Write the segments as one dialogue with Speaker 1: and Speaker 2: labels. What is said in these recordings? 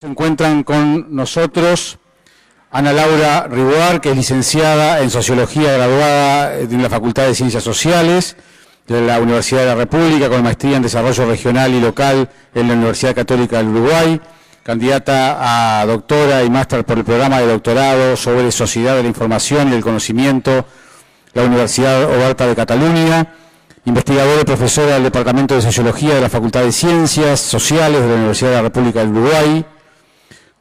Speaker 1: encuentran con nosotros Ana Laura Riboar, que es licenciada en Sociología, graduada en la Facultad de Ciencias Sociales de la Universidad de la República, con maestría en Desarrollo Regional y Local en la Universidad Católica del Uruguay, candidata a doctora y máster por el programa de doctorado sobre Sociedad de la Información y el Conocimiento, la Universidad Oberta de Cataluña, investigadora y profesora del Departamento de Sociología de la Facultad de Ciencias Sociales de la Universidad de la República del Uruguay,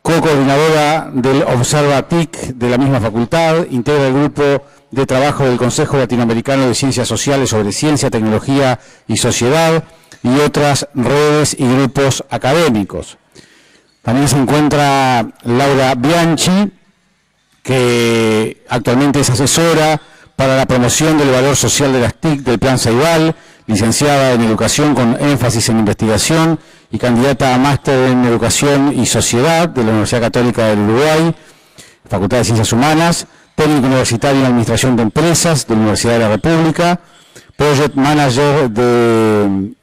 Speaker 1: co-coordinadora del Observa-TIC de la misma facultad, integra el grupo de trabajo del Consejo Latinoamericano de Ciencias Sociales sobre Ciencia, Tecnología y Sociedad y otras redes y grupos académicos. También se encuentra Laura Bianchi, que actualmente es asesora para la promoción del valor social de las TIC del Plan Ceibal, licenciada en Educación con énfasis en investigación y candidata a máster en Educación y Sociedad de la Universidad Católica del Uruguay, Facultad de Ciencias Humanas, técnico universitario en Administración de Empresas de la Universidad de la República, Project Manager de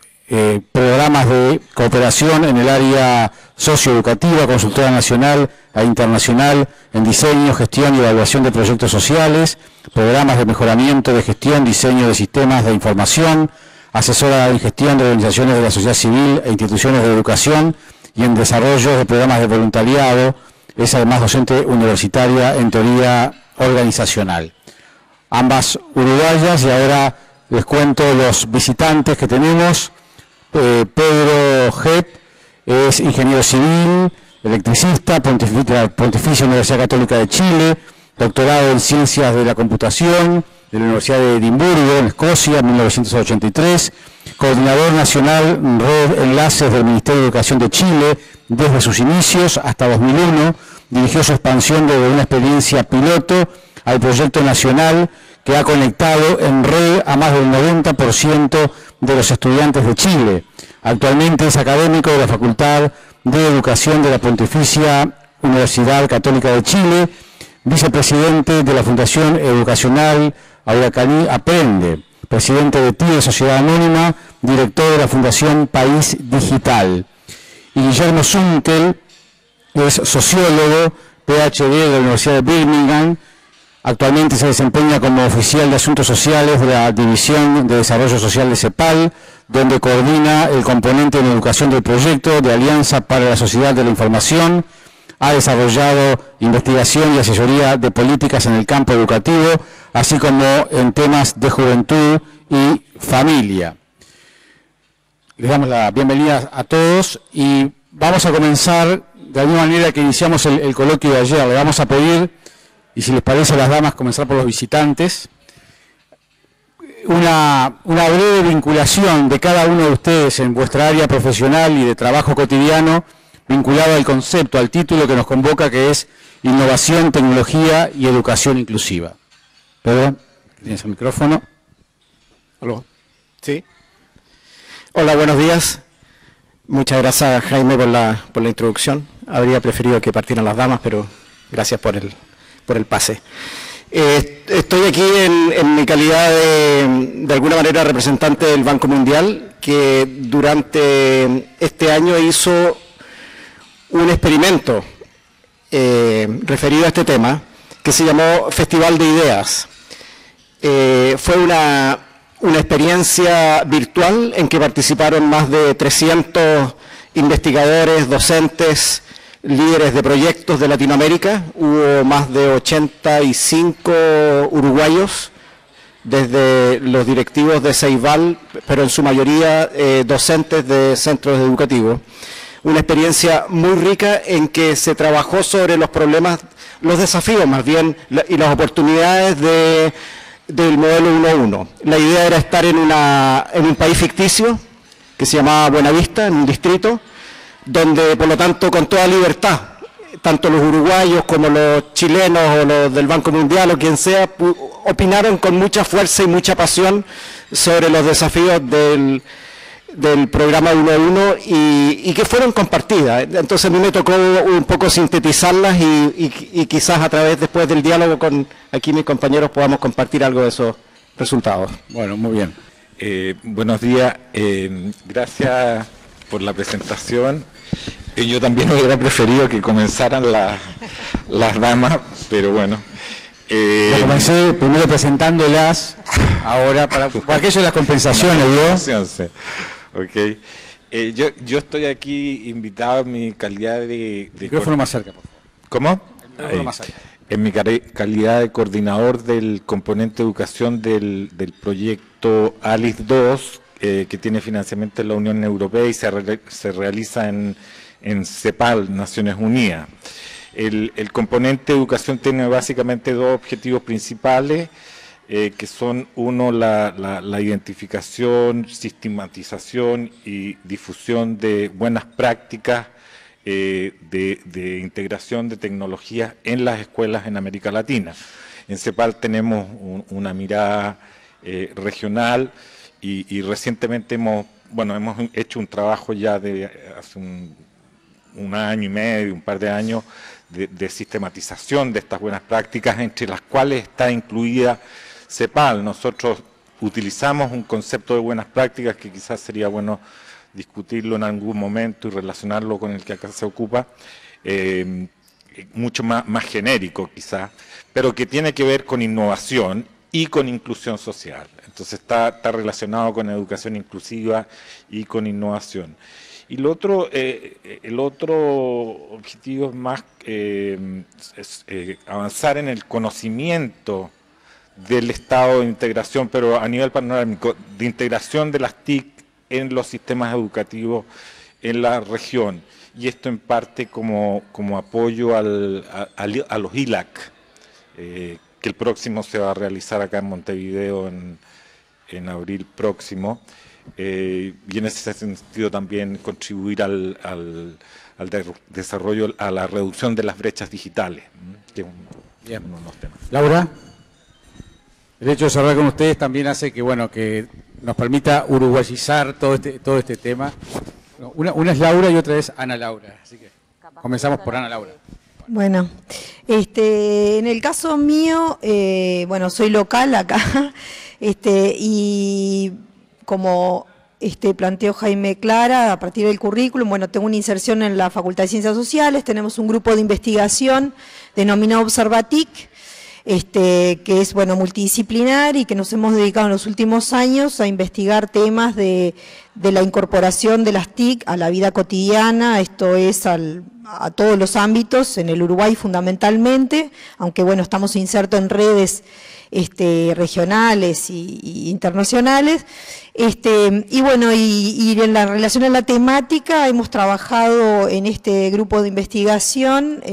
Speaker 1: programas de cooperación en el área socioeducativa, consultora nacional e internacional en diseño, gestión y evaluación de proyectos sociales, programas de mejoramiento de gestión, diseño de sistemas de información, asesora en gestión de organizaciones de la sociedad civil e instituciones de educación y en desarrollo de programas de voluntariado. Es además docente universitaria en teoría organizacional. Ambas uruguayas, y ahora les cuento los visitantes que tenemos. Pedro Gep es ingeniero civil, electricista, Pontificia Universidad Católica de Chile, doctorado en Ciencias de la Computación de la Universidad de Edimburgo, en Escocia, en 1983, coordinador nacional Red Enlaces del Ministerio de Educación de Chile desde sus inicios hasta 2001, dirigió su expansión desde una experiencia piloto al proyecto nacional que ha conectado en red a más del 90% de los estudiantes de Chile. Actualmente es académico de la Facultad de Educación de la Pontificia Universidad Católica de Chile, vicepresidente de la Fundación Educacional Auracaní Aprende, presidente de TIE Sociedad Anónima, director de la Fundación País Digital. Y Guillermo Zunkel es sociólogo, PhD de la Universidad de Birmingham. Actualmente se desempeña como oficial de Asuntos Sociales de la División de Desarrollo Social de CEPAL, donde coordina el componente en educación del proyecto de Alianza para la Sociedad de la Información. Ha desarrollado investigación y asesoría de políticas en el campo educativo, así como en temas de juventud y familia. Les damos la bienvenida a todos y vamos a comenzar de la misma manera que iniciamos el coloquio de ayer. Le vamos a pedir, y si les parece a las damas, comenzar por los visitantes, una breve vinculación de cada uno de ustedes en vuestra área profesional y de trabajo cotidiano, vinculado al concepto, al título que nos convoca, que es Innovación, Tecnología y Educación Inclusiva. Pedro, tienes el micrófono.
Speaker 2: ¿Aló? ¿Sí? Hola, buenos días. Muchas gracias, Jaime, por la introducción. Habría preferido que partieran las damas, pero gracias por el pase. Estoy aquí en mi calidad de alguna manera representante del Banco Mundial, que durante este año hizo un experimento referido a este tema que se llamó Festival de Ideas. Fue una experiencia virtual en que participaron más de 300 investigadores, docentes, líderes de proyectos de Latinoamérica. Hubo más de 85 uruguayos, desde los directivos de Ceibal, pero en su mayoría docentes de centros educativos. Una experiencia muy rica en que se trabajó sobre los problemas, los desafíos más bien, y las oportunidades del modelo 1.1. La idea era estar en un país ficticio que se llamaba Buenavista, en un distrito, donde por lo tanto con toda libertad, tanto los uruguayos como los chilenos o los del Banco Mundial o quien sea, opinaron con mucha fuerza y mucha pasión sobre los desafíos del programa 1.1 y que fueron compartidas. Entonces a mí me tocó un poco sintetizarlas y quizás a través después del diálogo con aquí mis compañeros podamos compartir algo de esos resultados.
Speaker 3: Bueno, muy bien. Buenos días. Gracias por la presentación. Yo también hubiera preferido que comenzaran las damas, pero bueno.
Speaker 1: Comencé primero presentándolas, ahora para aquello de las compensaciones, ¿vio?
Speaker 3: Sí. Ok. Yo estoy aquí invitado en mi calidad de
Speaker 1: micrófono más cerca, por favor.
Speaker 3: ¿Cómo?
Speaker 1: El micrófono más cerca.
Speaker 3: En mi calidad de coordinador del componente educación del proyecto ALICE 2, que tiene financiamiento de la Unión Europea y se realiza en CEPAL, Naciones Unidas. El componente educación tiene básicamente dos objetivos principales, que son uno la identificación, sistematización y difusión de buenas prácticas de integración de tecnologías en las escuelas en América Latina. En CEPAL tenemos una mirada regional y recientemente hemos hecho un trabajo ya de hace un año y medio, un par de años, de sistematización de estas buenas prácticas, entre las cuales está incluida CEPAL. Nosotros utilizamos un concepto de buenas prácticas que quizás sería bueno discutirlo en algún momento y relacionarlo con el que acá se ocupa, mucho más genérico quizás, pero que tiene que ver con innovación y con inclusión social. Entonces está relacionado con educación inclusiva y con innovación. Y el otro objetivo es más avanzar en el conocimiento del estado de integración, pero a nivel panorámico, de integración de las TIC en los sistemas educativos en la región, y esto en parte como apoyo a los ILAC, que el próximo se va a realizar acá en Montevideo en abril próximo, y en ese sentido también contribuir al desarrollo, a la reducción de las brechas digitales, que es uno de los temas.
Speaker 1: Laura, el hecho de cerrar con ustedes también hace que, bueno, que nos permita uruguayizar todo este tema. Una es Laura y otra es Ana Laura, así que comenzamos por Ana Laura.
Speaker 4: Bueno, en el caso mío, bueno, soy local acá, y como planteó Jaime Clara, a partir del currículum, bueno, tengo una inserción en la Facultad de Ciencias Sociales, tenemos un grupo de investigación denominado Observatic, que es, bueno, multidisciplinar y que nos hemos dedicado en los últimos años a investigar temas de la incorporación de las TIC a la vida cotidiana, esto es a todos los ámbitos, en el Uruguay fundamentalmente, aunque bueno, estamos insertos en redes regionales y internacionales, y bueno, y en la relación a la temática hemos trabajado en este grupo de investigación,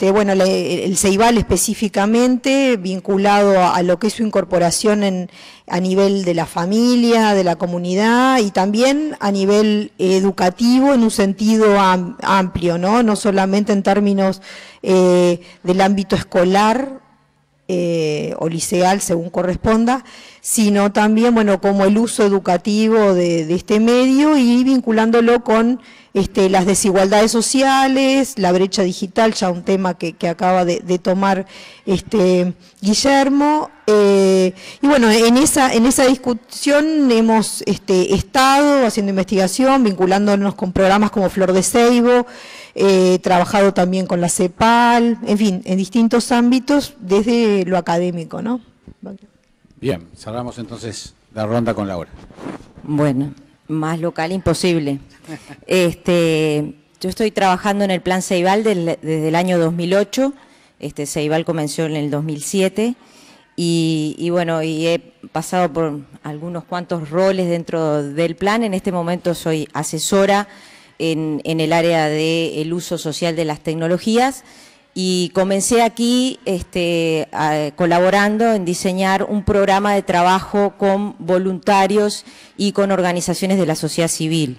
Speaker 4: bueno, el CEIBAL específicamente, vinculado a lo que es su incorporación a nivel de la familia, de la comunidad y también a nivel educativo en un sentido amplio, no solamente en términos del ámbito escolar, o liceal según corresponda, sino también, bueno, como el uso educativo de este medio y vinculándolo con las desigualdades sociales, la brecha digital, ya un tema que acaba de tomar Guillermo, y bueno, en esa discusión hemos estado haciendo investigación, vinculándonos con programas como Flor de Ceibo, trabajado también con la CEPAL, en fin, en distintos ámbitos desde lo académico, ¿no?
Speaker 1: Bien, cerramos entonces la ronda con Laura.
Speaker 5: Bueno, más local imposible. Yo estoy trabajando en el plan CEIBAL desde el año 2008, CEIBAL comenzó en el 2007, y bueno, y he pasado por algunos cuantos roles dentro del plan. En este momento soy asesora en el área del uso social de las tecnologías, y comencé aquí colaborando en diseñar un programa de trabajo con voluntarios y con organizaciones de la sociedad civil.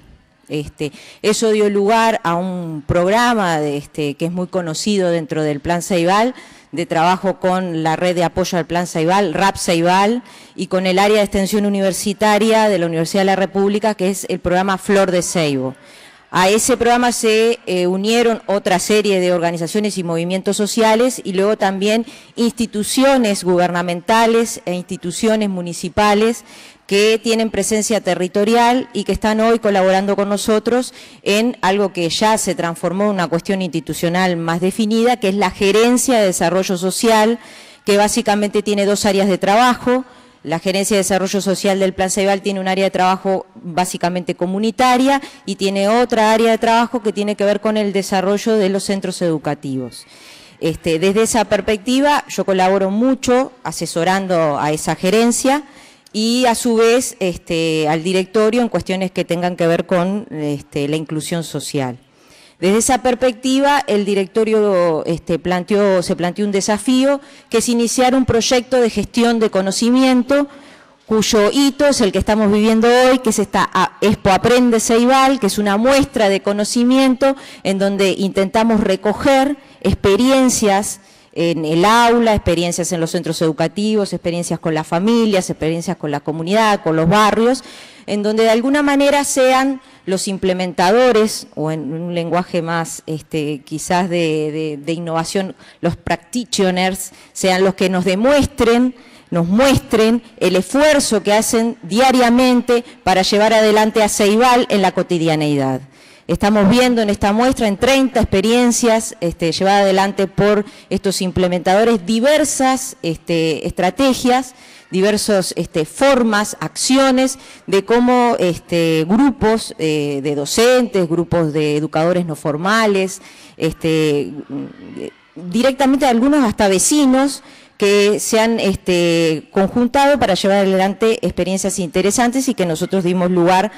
Speaker 5: Eso dio lugar a un programa que es muy conocido dentro del Plan CEIBAL, de trabajo con la red de apoyo al Plan CEIBAL, RAP CEIBAL, y con el área de extensión universitaria de la Universidad de la República, que es el programa Flor de Ceibo. A ese programa se unieron otra serie de organizaciones y movimientos sociales y luego también instituciones gubernamentales e instituciones municipales que tienen presencia territorial y que están hoy colaborando con nosotros en algo que ya se transformó en una cuestión institucional más definida, que es la Gerencia de Desarrollo Social, que básicamente tiene dos áreas de trabajo. La Gerencia de Desarrollo Social del Plan Ceibal tiene un área de trabajo básicamente comunitaria y tiene otra área de trabajo que tiene que ver con el desarrollo de los centros educativos. Desde esa perspectiva yo colaboro mucho asesorando a esa gerencia y a su vez al directorio en cuestiones que tengan que ver con la inclusión social. Desde esa perspectiva, el directorio se planteó un desafío, que es iniciar un proyecto de gestión de conocimiento, cuyo hito es el que estamos viviendo hoy, que es esta Expo Aprende Ceibal, que es una muestra de conocimiento en donde intentamos recoger experiencias en el aula, experiencias en los centros educativos, experiencias con las familias, experiencias con la comunidad, con los barrios, en donde de alguna manera sean los implementadores, o en un lenguaje más quizás de innovación, los practitioners, sean los que nos muestren el esfuerzo que hacen diariamente para llevar adelante a Ceibal en la cotidianeidad. Estamos viendo en esta muestra, en 30 experiencias llevadas adelante por estos implementadores, diversas estrategias, diversas formas, acciones de cómo grupos de docentes, grupos de educadores no formales, directamente algunos hasta vecinos, que se han conjuntado para llevar adelante experiencias interesantes y que nosotros dimos lugar.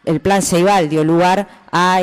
Speaker 5: El Plan Ceibal dio lugar a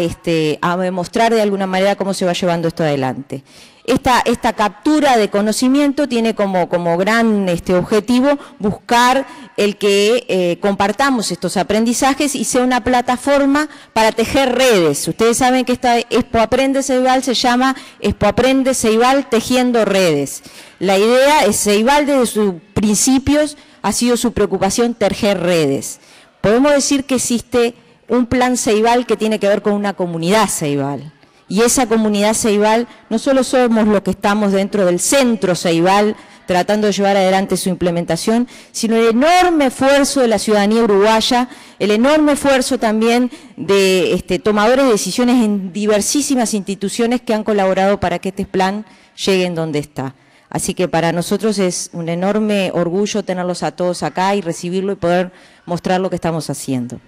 Speaker 5: demostrar de alguna manera cómo se va llevando esto adelante. Esta captura de conocimiento tiene como gran objetivo buscar el que compartamos estos aprendizajes y sea una plataforma para tejer redes. Ustedes saben que esta Expo Aprende Ceibal se llama Expo Aprende Ceibal Tejiendo Redes. La idea es Ceibal desde sus principios ha sido su preocupación tejer redes. Podemos decir que existe un plan Ceibal que tiene que ver con una comunidad Ceibal. Y esa comunidad Ceibal no solo somos los que estamos dentro del centro Ceibal tratando de llevar adelante su implementación, sino el enorme esfuerzo de la ciudadanía uruguaya, el enorme esfuerzo también de tomadores de decisiones en diversísimas instituciones que han colaborado para que este plan llegue en donde está. Así que para nosotros es un enorme orgullo tenerlos a todos acá y recibirlo y poder mostrar lo que estamos haciendo.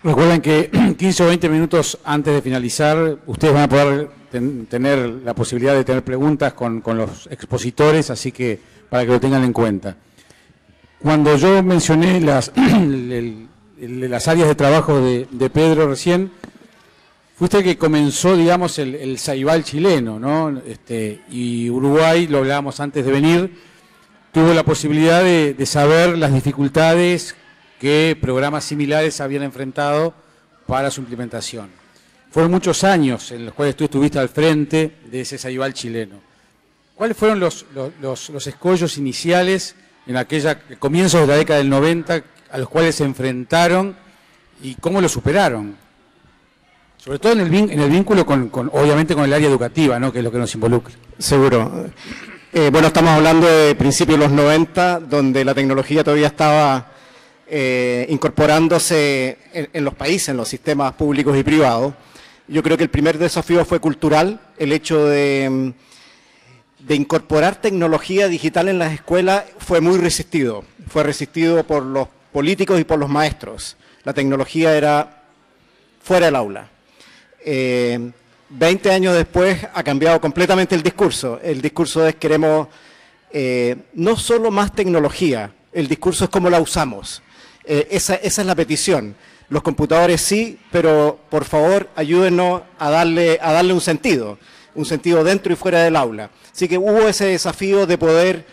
Speaker 1: Recuerden que 15 o 20 minutos antes de finalizar, ustedes van a poder tener la posibilidad de tener preguntas con los expositores, así que para que lo tengan en cuenta. Cuando yo mencioné las áreas de trabajo de Pedro recién, fuiste el que comenzó, digamos, el Ceibal chileno, ¿no? Y Uruguay, lo hablábamos antes de venir, tuvo la posibilidad de saber las dificultades que programas similares habían enfrentado para su implementación. Fueron muchos años en los cuales tú estuviste al frente de ese Ceibal chileno. ¿Cuáles fueron los escollos iniciales en comienzos de la década del 90 a los cuales se enfrentaron y cómo lo superaron? Sobre todo en el vínculo obviamente con el área educativa, ¿no? Que es lo que nos involucra.
Speaker 2: Seguro. Bueno, estamos hablando de principios de los 90, donde la tecnología todavía estaba incorporándose en los países, en los sistemas públicos y privados. Yo creo que el primer desafío fue cultural, el hecho de incorporar tecnología digital en las escuelas fue muy resistido. Fue resistido por los políticos y por los maestros. La tecnología era fuera del aula. 20 años después ha cambiado completamente el discurso. El discurso es queremos no solo más tecnología, el discurso es cómo la usamos. Esa es la petición. Los computadores sí, pero por favor ayúdenos a darle un sentido dentro y fuera del aula. Así que hubo ese desafío de poder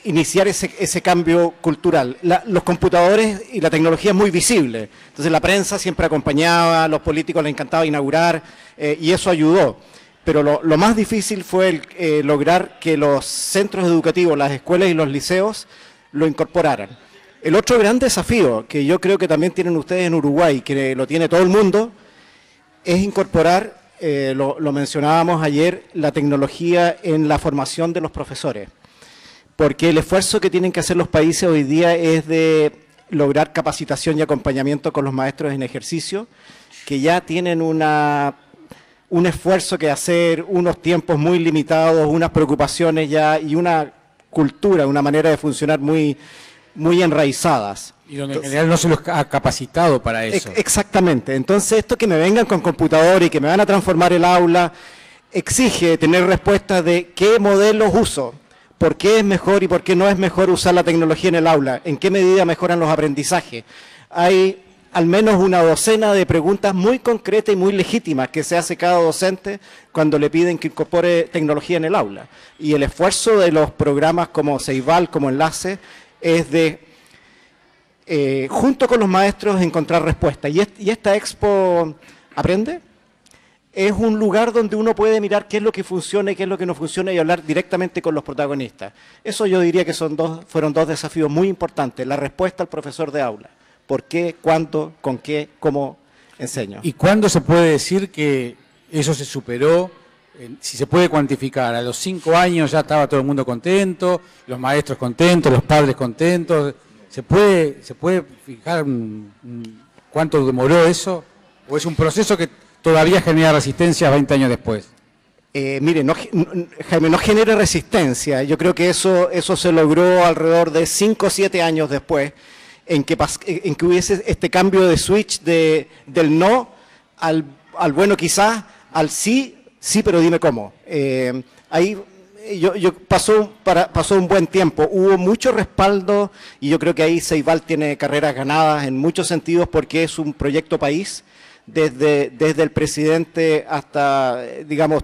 Speaker 2: iniciar ese cambio cultural. Los computadores y la tecnología es muy visible, entonces la prensa siempre acompañaba, a los políticos les encantaba inaugurar y eso ayudó. Pero lo más difícil fue lograr que los centros educativos, las escuelas y los liceos lo incorporaran. El otro gran desafío que yo creo que también tienen ustedes en Uruguay, que lo tiene todo el mundo, es incorporar, lo mencionábamos ayer, la tecnología en la formación de los profesores. Porque el esfuerzo que tienen que hacer los países hoy día es de lograr capacitación y acompañamiento con los maestros en ejercicio, que ya tienen un esfuerzo que hacer, unos tiempos muy limitados, unas preocupaciones ya y una cultura, una manera de funcionar muy enraizadas.
Speaker 1: Y donde en general no se los ha capacitado para eso.
Speaker 2: Exactamente. Entonces, esto que me vengan con computador y que me van a transformar el aula, exige tener respuestas de qué modelos uso, por qué es mejor y por qué no es mejor usar la tecnología en el aula, en qué medida mejoran los aprendizajes. Hay al menos una docena de preguntas muy concretas y muy legítimas que se hace cada docente cuando le piden que incorpore tecnología en el aula. Y el esfuerzo de los programas como Ceibal, como Enlace, es de, junto con los maestros, encontrar respuestas. Y esta Expo Aprende es un lugar donde uno puede mirar qué es lo que funciona y qué es lo que no funciona y hablar directamente con los protagonistas. Eso yo diría que fueron dos desafíos muy importantes. La respuesta al profesor de aula. ¿Por qué? ¿Cuánto? ¿Con qué? ¿Cómo enseño?
Speaker 1: ¿Y cuándo se puede decir que eso se superó? Si se puede cuantificar, a los 5 años ya estaba todo el mundo contento, los maestros contentos, los padres contentos. ¿Se puede fijar cuánto demoró eso? ¿O es un proceso que todavía genera resistencia 20 años después?
Speaker 2: Mire, Jaime, no genera resistencia. Yo creo que eso se logró alrededor de 5 o 7 años después, en que hubiese este cambio de switch del no al bueno quizás, al sí, pero dime cómo. Ahí pasó un buen tiempo, hubo mucho respaldo y yo creo que ahí Ceibal tiene carreras ganadas en muchos sentidos porque es un proyecto país, desde el presidente hasta, digamos,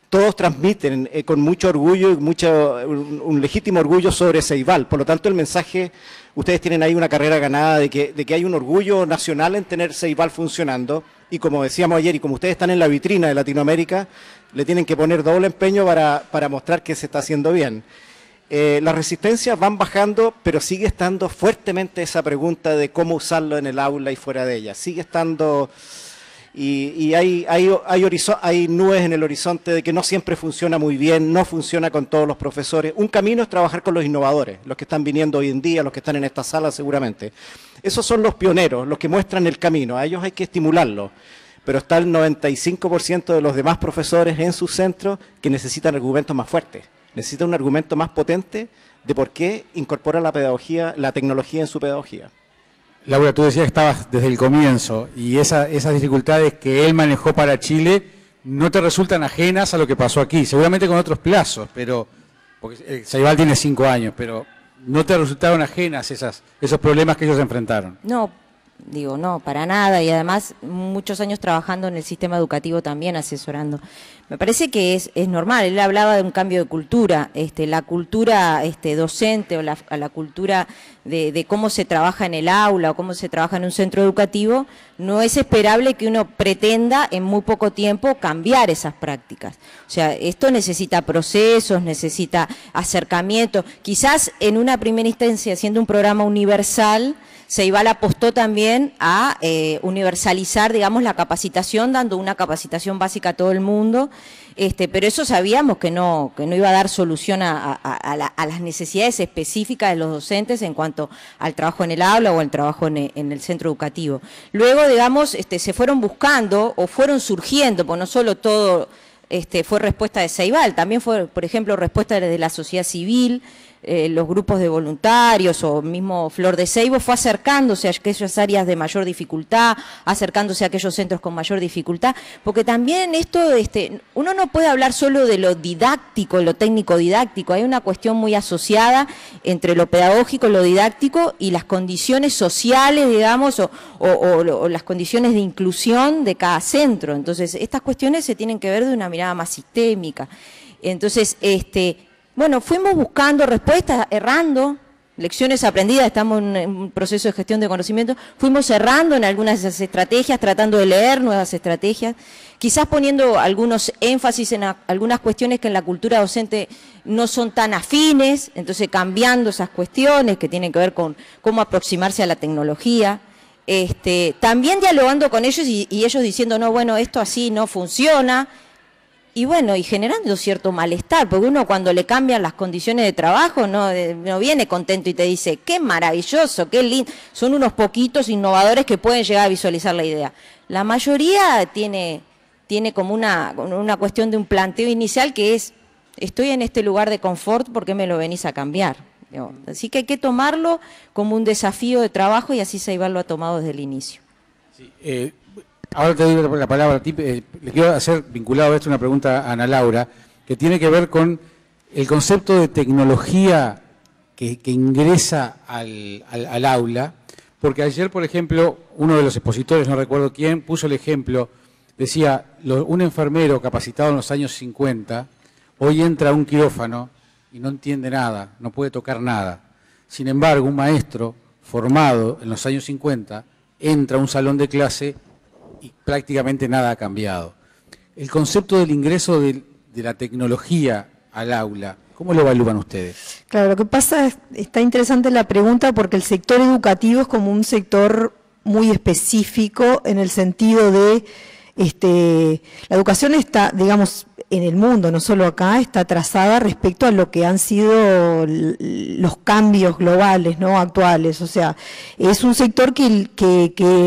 Speaker 2: todos transmiten con mucho orgullo y un legítimo orgullo sobre Ceibal. Por lo tanto, el mensaje, ustedes tienen ahí una carrera ganada de que hay un orgullo nacional en tener Ceibal funcionando. Y como decíamos ayer, y como ustedes están en la vitrina de Latinoamérica, le tienen que poner doble empeño para mostrar que se está haciendo bien. Las resistencias van bajando, pero sigue estando fuertemente esa pregunta de cómo usarlo en el aula y fuera de ella. Sigue estando... Y hay nubes en el horizonte de que no siempre funciona muy bien, no funciona con todos los profesores. Un camino es trabajar con los innovadores, los que están viniendo hoy en día, los que están en esta sala seguramente. Esos son los pioneros, los que muestran el camino, a ellos hay que estimularlos. Pero está el 95% de los demás profesores en sus centros que necesitan argumentos más fuertes, necesitan un argumento más potente de por qué incorpora la tecnología en su pedagogía.
Speaker 1: Laura, tú decías que estabas desde el comienzo y esas dificultades que él manejó para Chile no te resultan ajenas a lo que pasó aquí, seguramente con otros plazos, pero porque Ceibal tiene 5 años, pero ¿no te resultaron ajenas esos problemas que ellos enfrentaron?
Speaker 5: No, no, para nada, y además muchos años trabajando en el sistema educativo también, asesorando. Me parece que es normal, él hablaba de un cambio de cultura, la cultura docente o la cultura de cómo se trabaja en el aula o cómo se trabaja en un centro educativo, no es esperable que uno pretenda en muy poco tiempo cambiar esas prácticas. O sea, esto necesita procesos, necesita acercamiento, quizás en una primera instancia siendo un programa universal, Ceibal apostó también a universalizar, digamos, la capacitación, dando una capacitación básica a todo el mundo, pero eso sabíamos que no iba a dar solución a las necesidades específicas de los docentes en cuanto al trabajo en el aula o al trabajo en el centro educativo. Luego, digamos, se fueron buscando o fueron surgiendo, porque no solo todo fue respuesta de Ceibal, también fue, por ejemplo, respuesta de la sociedad civil, los grupos de voluntarios o mismo Flor de Seibo fue acercándose a aquellas áreas de mayor dificultad, acercándose a aquellos centros con mayor dificultad, porque también esto, uno no puede hablar solo de lo didáctico, lo técnico didáctico, hay una cuestión muy asociada entre lo pedagógico, lo didáctico y las condiciones sociales, digamos, o las condiciones de inclusión de cada centro. Entonces, estas cuestiones se tienen que ver de una mirada más sistémica. Entonces, bueno, fuimos buscando respuestas, errando, lecciones aprendidas, estamos en un proceso de gestión de conocimiento, fuimos cerrando en algunas de esas estrategias, tratando de leer nuevas estrategias, quizás poniendo algunos énfasis en algunas cuestiones que en la cultura docente no son tan afines, entonces cambiando esas cuestiones que tienen que ver con cómo aproximarse a la tecnología, también dialogando con ellos y ellos diciendo, no, bueno, esto así no funciona, y bueno, y generando cierto malestar, porque uno cuando le cambian las condiciones de trabajo no viene contento y te dice, qué maravilloso, qué lindo, son unos poquitos innovadores que pueden llegar a visualizar la idea. La mayoría tiene como una cuestión de un planteo inicial que es, estoy en este lugar de confort, ¿por qué me lo venís a cambiar? Así que hay que tomarlo como un desafío de trabajo y así Ceibal lo ha tomado desde el inicio.
Speaker 1: Sí, ahora te doy la palabra a ti. Le quiero hacer, vinculado a esto, una pregunta a Ana Laura, que tiene que ver con el concepto de tecnología que ingresa al aula, porque ayer, por ejemplo, uno de los expositores, no recuerdo quién, puso el ejemplo, decía, un enfermero capacitado en los años 50, hoy entra a un quirófano y no entiende nada, no puede tocar nada. Sin embargo, un maestro formado en los años 50 entra a un salón de clase y prácticamente nada ha cambiado. El concepto del ingreso de la tecnología al aula, ¿cómo lo evalúan ustedes?
Speaker 4: Claro, lo que pasa es, está interesante la pregunta porque el sector educativo es como un sector muy específico en el sentido de, la educación está, digamos, en el mundo, no solo acá, está atrasada respecto a lo que han sido los cambios globales, ¿no?, actuales. O sea, es un sector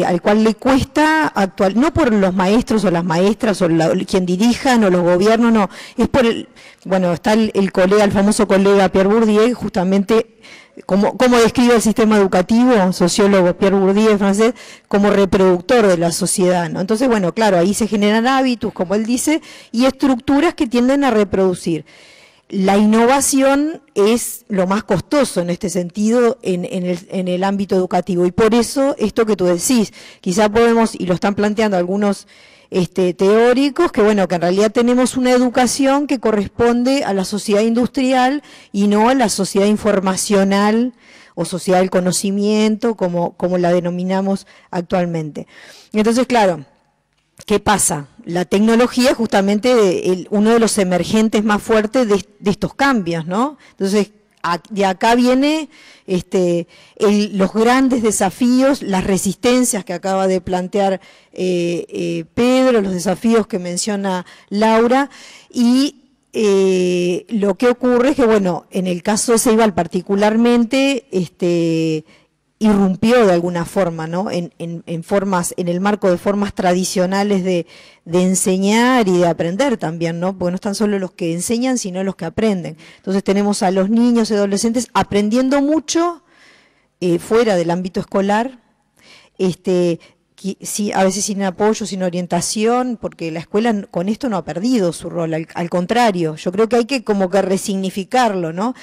Speaker 4: al cual le cuesta actuar, no por los maestros o las maestras o quien dirijan o los gobiernos, no, es por bueno, está el colega, el famoso colega Pierre Bourdieu, justamente como describe el sistema educativo, sociólogo Pierre Bourdieu, francés, como reproductor de la sociedad, ¿no? Entonces, bueno, claro, ahí se generan hábitos, como él dice, y estructuras que tienden a reproducir. La innovación es lo más costoso en este sentido en el ámbito educativo, y por eso esto que tú decís, quizá podemos, y lo están planteando algunos teóricos, que bueno, que en realidad tenemos una educación que corresponde a la sociedad industrial y no a la sociedad informacional o sociedad del conocimiento, como la denominamos actualmente. Entonces, claro, ¿qué pasa? La tecnología es justamente uno de los emergentes más fuertes de estos cambios, ¿no? Entonces, de acá viene los grandes desafíos, las resistencias que acaba de plantear Pedro, los desafíos que menciona Laura, y lo que ocurre es que, bueno, en el caso de Ceibal particularmente, irrumpió de alguna forma, ¿no?, en el marco de formas tradicionales de enseñar y de aprender también, ¿no?, porque no están solo los que enseñan, sino los que aprenden. Entonces tenemos a los niños y adolescentes aprendiendo mucho fuera del ámbito escolar, sí, a veces sin apoyo, sin orientación, porque la escuela con esto no ha perdido su rol, al contrario, yo creo que hay que como que resignificarlo, ¿no?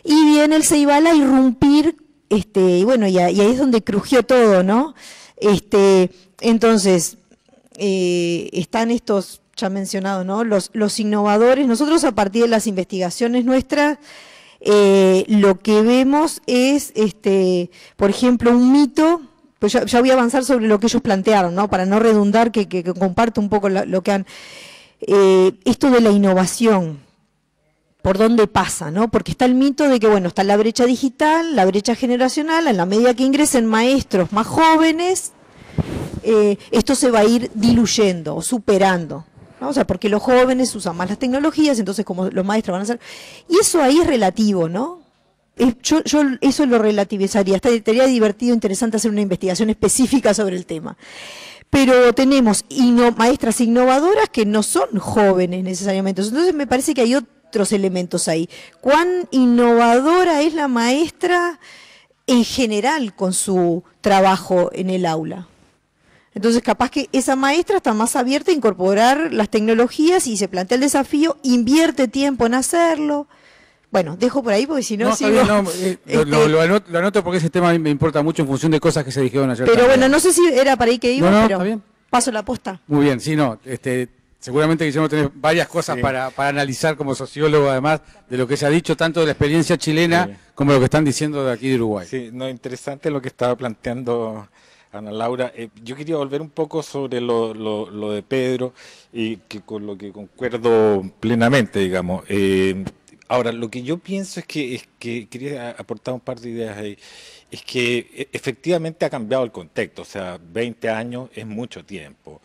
Speaker 4: Y viene el Ceibal a irrumpir, y bueno, y ahí es donde crujió todo, ¿no? Entonces, están estos ya mencionados, ¿no?, los innovadores. Nosotros, a partir de las investigaciones nuestras, lo que vemos es, por ejemplo, un mito, pues ya voy a avanzar sobre lo que ellos plantearon, ¿no?, para no redundar, que comparto un poco lo que han, esto de la innovación, por dónde pasa, ¿no? Porque está el mito de que, bueno, está la brecha digital, la brecha generacional, en la medida que ingresen maestros más jóvenes, esto se va a ir diluyendo o superando, ¿no? O sea, porque los jóvenes usan más las tecnologías, entonces como los maestros van a ser... Y eso ahí es relativo, ¿no? Yo eso lo relativizaría, estaría divertido, interesante hacer una investigación específica sobre el tema. Pero tenemos maestras innovadoras que no son jóvenes necesariamente, entonces me parece que hay otros elementos ahí. ¿Cuán innovadora es la maestra en general con su trabajo en el aula? Entonces, capaz que esa maestra está más abierta a incorporar las tecnologías y se plantea el desafío, invierte tiempo en hacerlo. Bueno, dejo por ahí porque si no sigo...
Speaker 1: Lo anoto porque ese tema a mí me importa mucho en función de cosas que se dijeron ayer.
Speaker 4: Pero también. Bueno, no sé si era para ahí que iba, pero
Speaker 1: está bien.
Speaker 4: Paso la posta.
Speaker 1: Muy bien, sí, no, Seguramente, Guillermo, tenés varias cosas para analizar como sociólogo, además de lo que se ha dicho, tanto de la experiencia chilena como lo que están diciendo de aquí de Uruguay.
Speaker 3: Sí, no, interesante lo que estaba planteando Ana Laura. Yo quería volver un poco sobre lo de Pedro, y que con lo que concuerdo plenamente, digamos. Ahora, lo que yo pienso es que quería aportar un par de ideas ahí. Es que efectivamente ha cambiado el contexto, o sea, 20 años es mucho tiempo.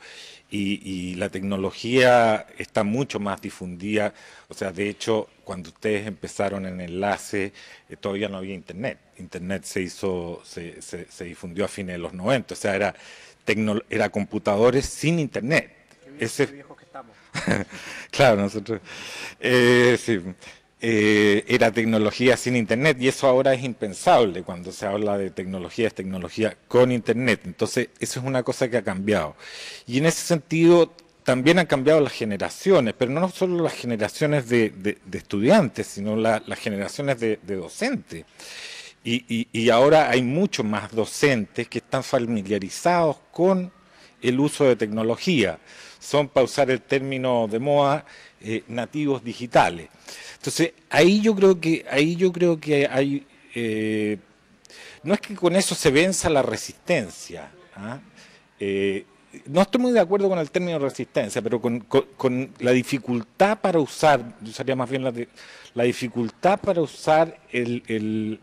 Speaker 3: Y la tecnología está mucho más difundida. O sea, de hecho, cuando ustedes empezaron en Enlace, todavía no había Internet. Internet se difundió a fines de los 90. O sea, era computadores sin Internet. Ese viejos que estamos. Claro, nosotros. Sí. Era tecnología sin Internet, y eso ahora es impensable. Cuando se habla de tecnología, es tecnología con Internet. Entonces, eso es una cosa que ha cambiado. Y en ese sentido, también han cambiado las generaciones, pero no solo las generaciones de estudiantes, sino las generaciones de docentes. Y ahora hay muchos más docentes que están familiarizados con el uso de tecnología. Son, para usar el término de moda, nativos digitales. Entonces, ahí yo creo que hay, no es que con eso se venza la resistencia, ¿ah? No estoy muy de acuerdo con el término resistencia, pero con la dificultad para usar, yo usaría más bien la dificultad para usar el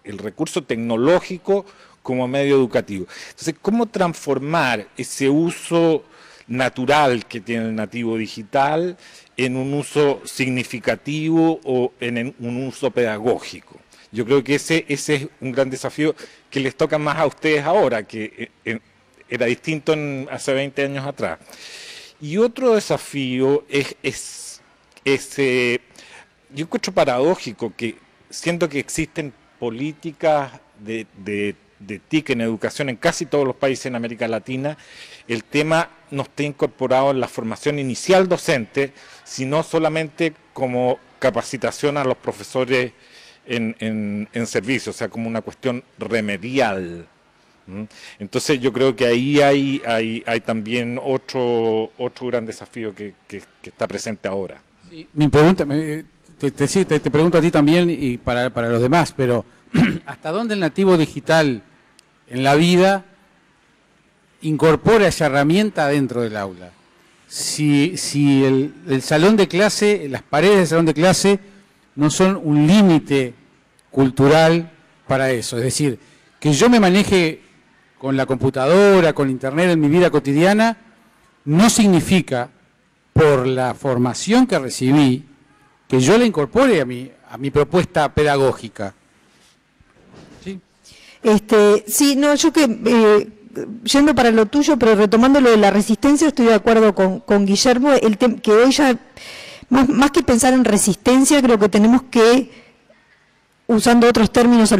Speaker 3: recurso tecnológico como medio educativo. Entonces, ¿cómo transformar ese uso natural que tiene el nativo digital en un uso significativo o en un uso pedagógico? Yo creo que ese es un gran desafío que les toca más a ustedes ahora, que era distinto hace 20 años atrás. Y otro desafío es yo encuentro paradójico que, siendo que existen políticas de TIC en educación en casi todos los países en América Latina, el tema no está incorporado en la formación inicial docente, sino solamente como capacitación a los profesores en servicio, o sea, como una cuestión remedial. Entonces yo creo que ahí hay también otro gran desafío que está presente ahora.
Speaker 1: Sí, mi pregunta, te pregunto a ti también y para los demás, pero ¿hasta dónde el nativo digital en la vida incorpora esa herramienta dentro del aula? Si el salón de clase, las paredes del salón de clase no son un límite cultural para eso, es decir, que yo me maneje con la computadora, con internet en mi vida cotidiana, no significa, por la formación que recibí, que yo la incorpore a mi propuesta pedagógica. ¿Sí?
Speaker 4: Sí, no, yo yendo para lo tuyo, pero retomando lo de la resistencia, estoy de acuerdo con Guillermo, que hoy ya, más que pensar en resistencia, creo que tenemos que, usando otros términos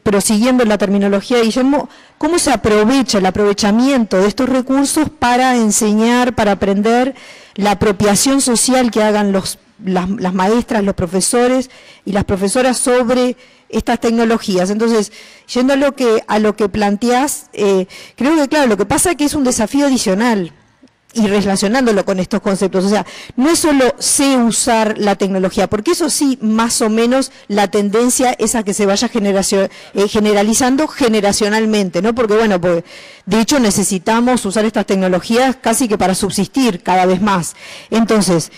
Speaker 4: pero siguiendo la terminología de Guillermo, cómo se aprovecha el aprovechamiento de estos recursos para enseñar, para aprender, la apropiación social que hagan las maestras, los profesores y las profesoras sobre estas tecnologías. Entonces, yendo a lo que planteás, creo que claro, lo que pasa es que es un desafío adicional, y relacionándolo con estos conceptos, o sea, no es solo sé usar la tecnología, porque eso sí, más o menos la tendencia es a que se vaya generalizando generacionalmente, ¿no? Porque bueno, pues, de hecho necesitamos usar estas tecnologías casi que para subsistir cada vez más. Entonces,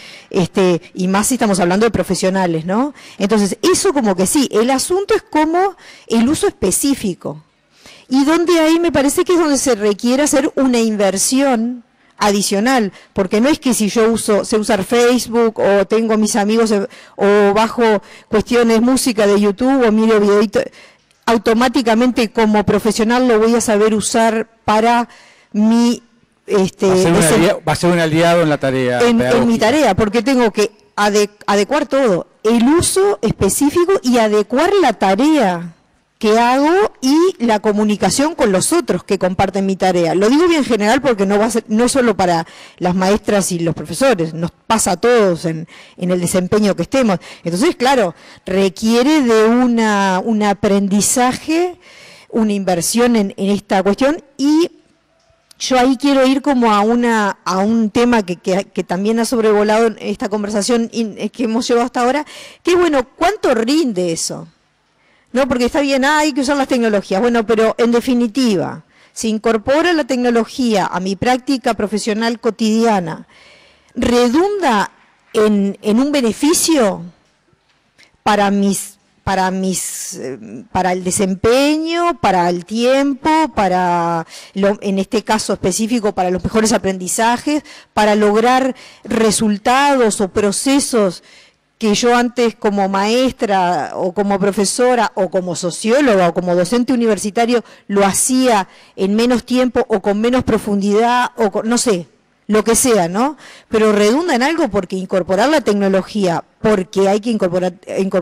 Speaker 4: y más si estamos hablando de profesionales, ¿no? Entonces, eso como que sí, el asunto es como el uso específico. Y donde ahí me parece que es donde se requiere hacer una inversión adicional, porque no es que si yo sé usar Facebook o tengo mis amigos o bajo cuestiones música de YouTube o miro videíto, automáticamente como profesional lo voy a saber usar para mi
Speaker 1: va a ser un aliado en la tarea
Speaker 4: en mi tarea, porque tengo que adecuar todo, el uso específico y adecuar la tarea que hago y la comunicación con los otros que comparten mi tarea. Lo digo bien general porque no es solo para las maestras y los profesores, nos pasa a todos en el desempeño que estemos. Entonces, claro, requiere de un aprendizaje, una inversión en esta cuestión y yo ahí quiero ir como a un tema que también ha sobrevolado en esta conversación que hemos llevado hasta ahora, que es, bueno, ¿cuánto rinde eso? ¿No? Porque está bien, hay que usar las tecnologías, bueno, pero en definitiva, si incorpora la tecnología a mi práctica profesional cotidiana, ¿redunda en un beneficio para el desempeño, para el tiempo, en este caso específico, para los mejores aprendizajes, para lograr resultados o procesos que yo antes como maestra o como profesora o como socióloga o como docente universitario lo hacía en menos tiempo o con menos profundidad o no sé, lo que sea, ¿no? Pero redunda en algo, porque incorporar la tecnología, porque hay que incorporar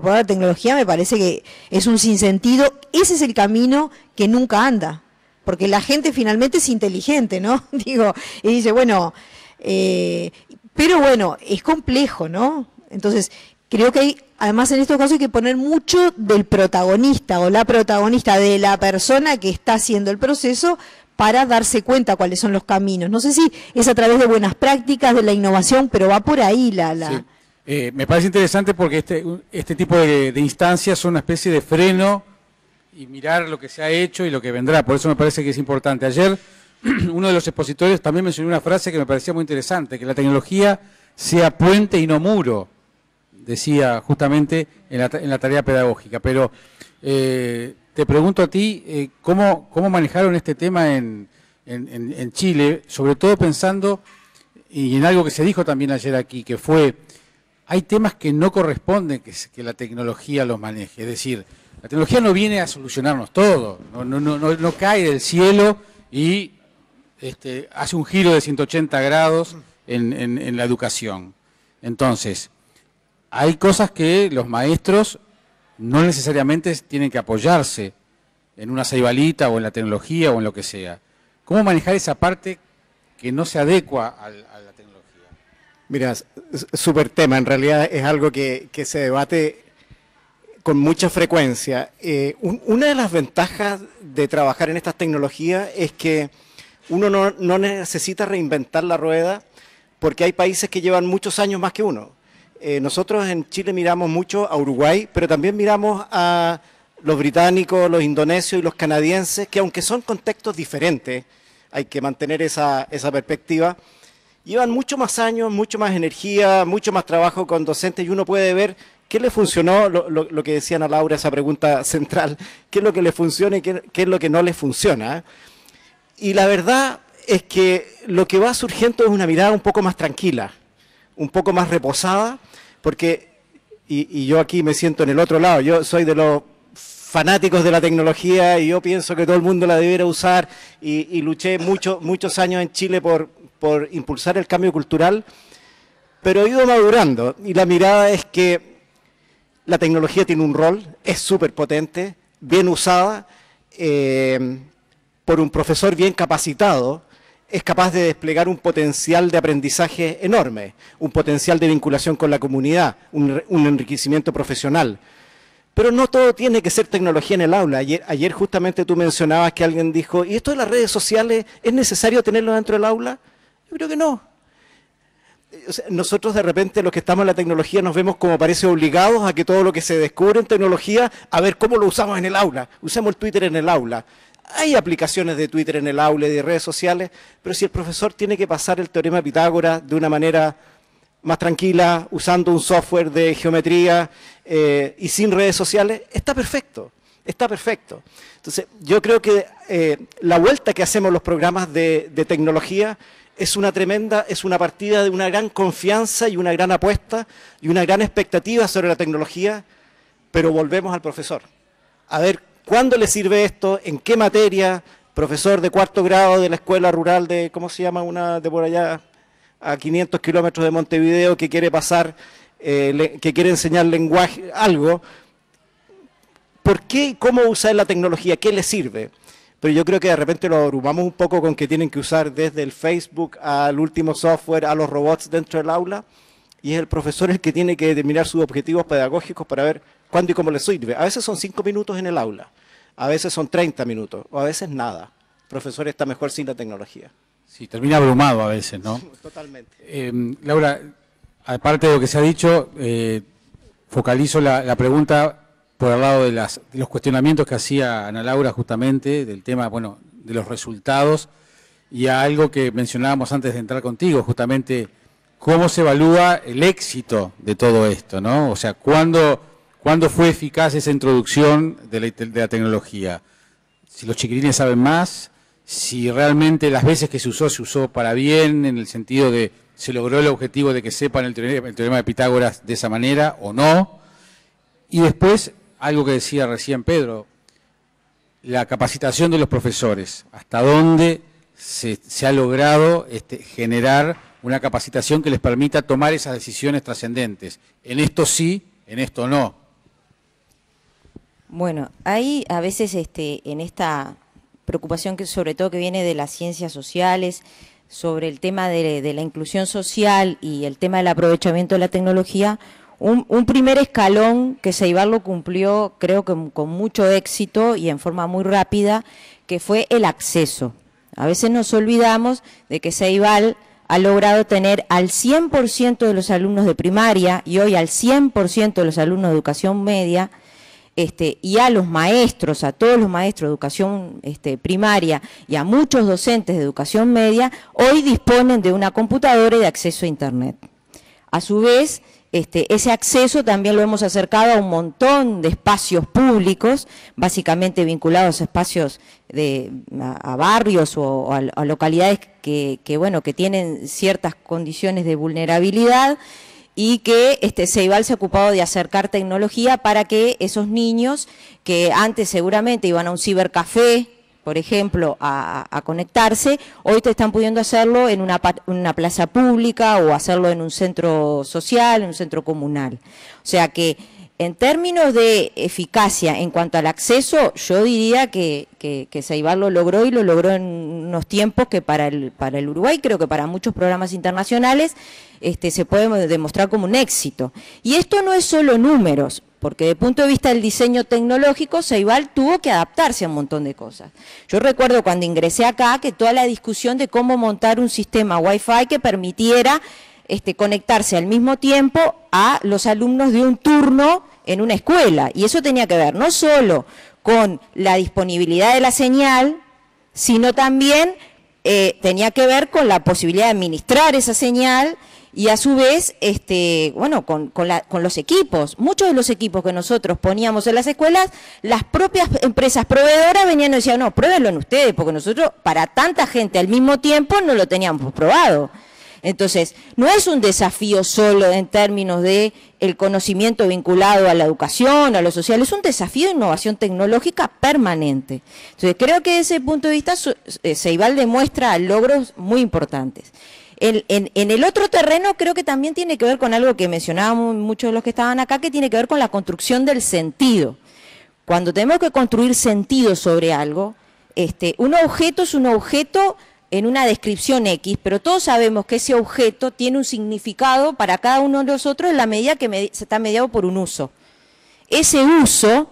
Speaker 4: la tecnología, me parece que es un sinsentido. Ese es el camino que nunca anda, porque la gente finalmente es inteligente, ¿no? Digo, y dice, bueno, pero bueno, es complejo, ¿no? Entonces, creo que además en estos casos hay que poner mucho del protagonista o la protagonista, de la persona que está haciendo el proceso, para darse cuenta cuáles son los caminos. No sé si es a través de buenas prácticas, de la innovación, pero va por ahí
Speaker 1: Sí. Me parece interesante porque este tipo de instancias son una especie de freno y mirar lo que se ha hecho y lo que vendrá. Por eso me parece que es importante. Ayer uno de los expositores también mencionó una frase que me parecía muy interesante, que la tecnología sea puente y no muro, decía justamente en la tarea pedagógica. Pero te pregunto a ti, ¿cómo manejaron este tema en Chile? Sobre todo pensando, y en algo que se dijo también ayer aquí, que fue, hay temas que no corresponden que la tecnología los maneje. Es decir, la tecnología no viene a solucionarnos todo, no cae del cielo y hace un giro de 180 grados en la educación. Entonces, hay cosas que los maestros no necesariamente tienen que apoyarse en una ceibalita o en la tecnología o en lo que sea. ¿Cómo manejar esa parte que no se adecua a la tecnología?
Speaker 2: Mira, súper tema. En realidad es algo que se debate con mucha frecuencia. Una de las ventajas de trabajar en estas tecnologías es que uno no necesita reinventar la rueda, porque hay países que llevan muchos años más que uno. Nosotros en Chile miramos mucho a Uruguay, pero también miramos a los británicos, los indonesios y los canadienses, que aunque son contextos diferentes, hay que mantener esa perspectiva, llevan mucho más años, mucho más energía, mucho más trabajo con docentes, y uno puede ver qué le funcionó, lo que decían a Laura, esa pregunta central, qué es lo que le funciona y qué es lo que no le funciona. Y la verdad es que lo que va surgiendo es una mirada un poco más tranquila, un poco más reposada, porque, y yo aquí me siento en el otro lado, yo soy de los fanáticos de la tecnología y yo pienso que todo el mundo la debiera usar, y luché muchos años en Chile por impulsar el cambio cultural, pero he ido madurando, y la mirada es que la tecnología tiene un rol, es súper potente, bien usada, por un profesor bien capacitado, es capaz de desplegar un potencial de aprendizaje enorme, un potencial de vinculación con la comunidad, un enriquecimiento profesional. Pero no todo tiene que ser tecnología en el aula. Ayer justamente tú mencionabas que alguien dijo, ¿y esto de las redes sociales es necesario tenerlo dentro del aula? Yo creo que no. O sea, nosotros de repente los que estamos en la tecnología nos vemos como parece obligados a que todo lo que se descubre en tecnología, a ver cómo lo usamos en el aula. Usemos el Twitter en el aula. Hay aplicaciones de Twitter en el aula y de redes sociales, pero si el profesor tiene que pasar el teorema de Pitágoras de una manera más tranquila, usando un software de geometría y sin redes sociales, está perfecto, está perfecto. Entonces, yo creo que la vuelta que hacemos los programas de tecnología es una partida de una gran confianza y una gran apuesta y una gran expectativa sobre la tecnología, pero volvemos al profesor. A ver, ¿cuándo le sirve esto? ¿En qué materia? Profesor de 4º grado de la escuela rural de, ¿cómo se llama? Una de por allá, a 500 kilómetros de Montevideo, que quiere pasar, que quiere enseñar lenguaje, algo. ¿Por qué y cómo usar la tecnología? ¿Qué le sirve? Pero yo creo que de repente lo abrumamos un poco con que tienen que usar desde el Facebook al último software, a los robots dentro del aula, y es el profesor el que tiene que determinar sus objetivos pedagógicos para ver cuándo y cómo le sirve. A veces son 5 minutos en el aula, a veces son 30 minutos, o a veces nada. El profesor está mejor sin la tecnología.
Speaker 1: Sí, termina abrumado a veces, ¿no?
Speaker 2: Totalmente.
Speaker 1: Laura, aparte de lo que se ha dicho, focalizo la pregunta por el lado de los cuestionamientos que hacía Ana Laura justamente, del tema, bueno, de los resultados, y a algo que mencionábamos antes de entrar contigo, justamente cómo se evalúa el éxito de todo esto, ¿no? O sea, ¿cuándo fue eficaz esa introducción de la tecnología? Si los chiquilines saben más, si realmente las veces que se usó para bien, en el sentido de se logró el objetivo de que sepan el teorema de Pitágoras de esa manera o no. Y después, algo que decía recién Pedro, la capacitación de los profesores, hasta dónde se ha logrado generar una capacitación que les permita tomar esas decisiones trascendentes. En esto sí, en esto no.
Speaker 5: Bueno, hay a veces en esta preocupación que sobre todo que viene de las ciencias sociales, sobre el tema de la inclusión social y el tema del aprovechamiento de la tecnología, un primer escalón que Ceibal lo cumplió, creo que con mucho éxito y en forma muy rápida, que fue el acceso. A veces nos olvidamos de que Ceibal ha logrado tener al 100% de los alumnos de primaria y hoy al 100% de los alumnos de educación media, y a los maestros, a todos los maestros de educación primaria y a muchos docentes de educación media, hoy disponen de una computadora y de acceso a Internet. A su vez, ese acceso también lo hemos acercado a un montón de espacios públicos, básicamente vinculados a espacios a barrios o a localidades que tienen ciertas condiciones de vulnerabilidad, y que Ceibal se ha ocupado de acercar tecnología para que esos niños que antes seguramente iban a un cibercafé, por ejemplo, a conectarse, hoy te están pudiendo hacerlo en una plaza pública o hacerlo en un centro social, en un centro comunal. O sea que en términos de eficacia en cuanto al acceso, yo diría que Ceibal lo logró y lo logró en unos tiempos que para el Uruguay, creo que para muchos programas internacionales, se puede demostrar como un éxito. Y esto no es solo números, porque desde el punto de vista del diseño tecnológico, Ceibal tuvo que adaptarse a un montón de cosas. Yo recuerdo cuando ingresé acá que toda la discusión de cómo montar un sistema Wi-Fi que permitiera conectarse al mismo tiempo a los alumnos de un turno en una escuela. Y eso tenía que ver no solo con la disponibilidad de la señal, sino también tenía que ver con la posibilidad de administrar esa señal y a su vez, con los equipos. Muchos de los equipos que nosotros poníamos en las escuelas, las propias empresas proveedoras venían y decían, no, pruébenlo en ustedes, porque nosotros para tanta gente al mismo tiempo no lo teníamos probado. Entonces, no es un desafío solo en términos de el conocimiento vinculado a la educación, a lo social, es un desafío de innovación tecnológica permanente. Entonces, creo que desde ese punto de vista Ceibal demuestra logros muy importantes. En el otro terreno creo que también tiene que ver con algo que mencionábamos muchos de los que estaban acá, que tiene que ver con la construcción del sentido. Cuando tenemos que construir sentido sobre algo, un objeto es un objeto en una descripción X, pero todos sabemos que ese objeto tiene un significado para cada uno de nosotros en la medida que se está mediado por un uso. Ese uso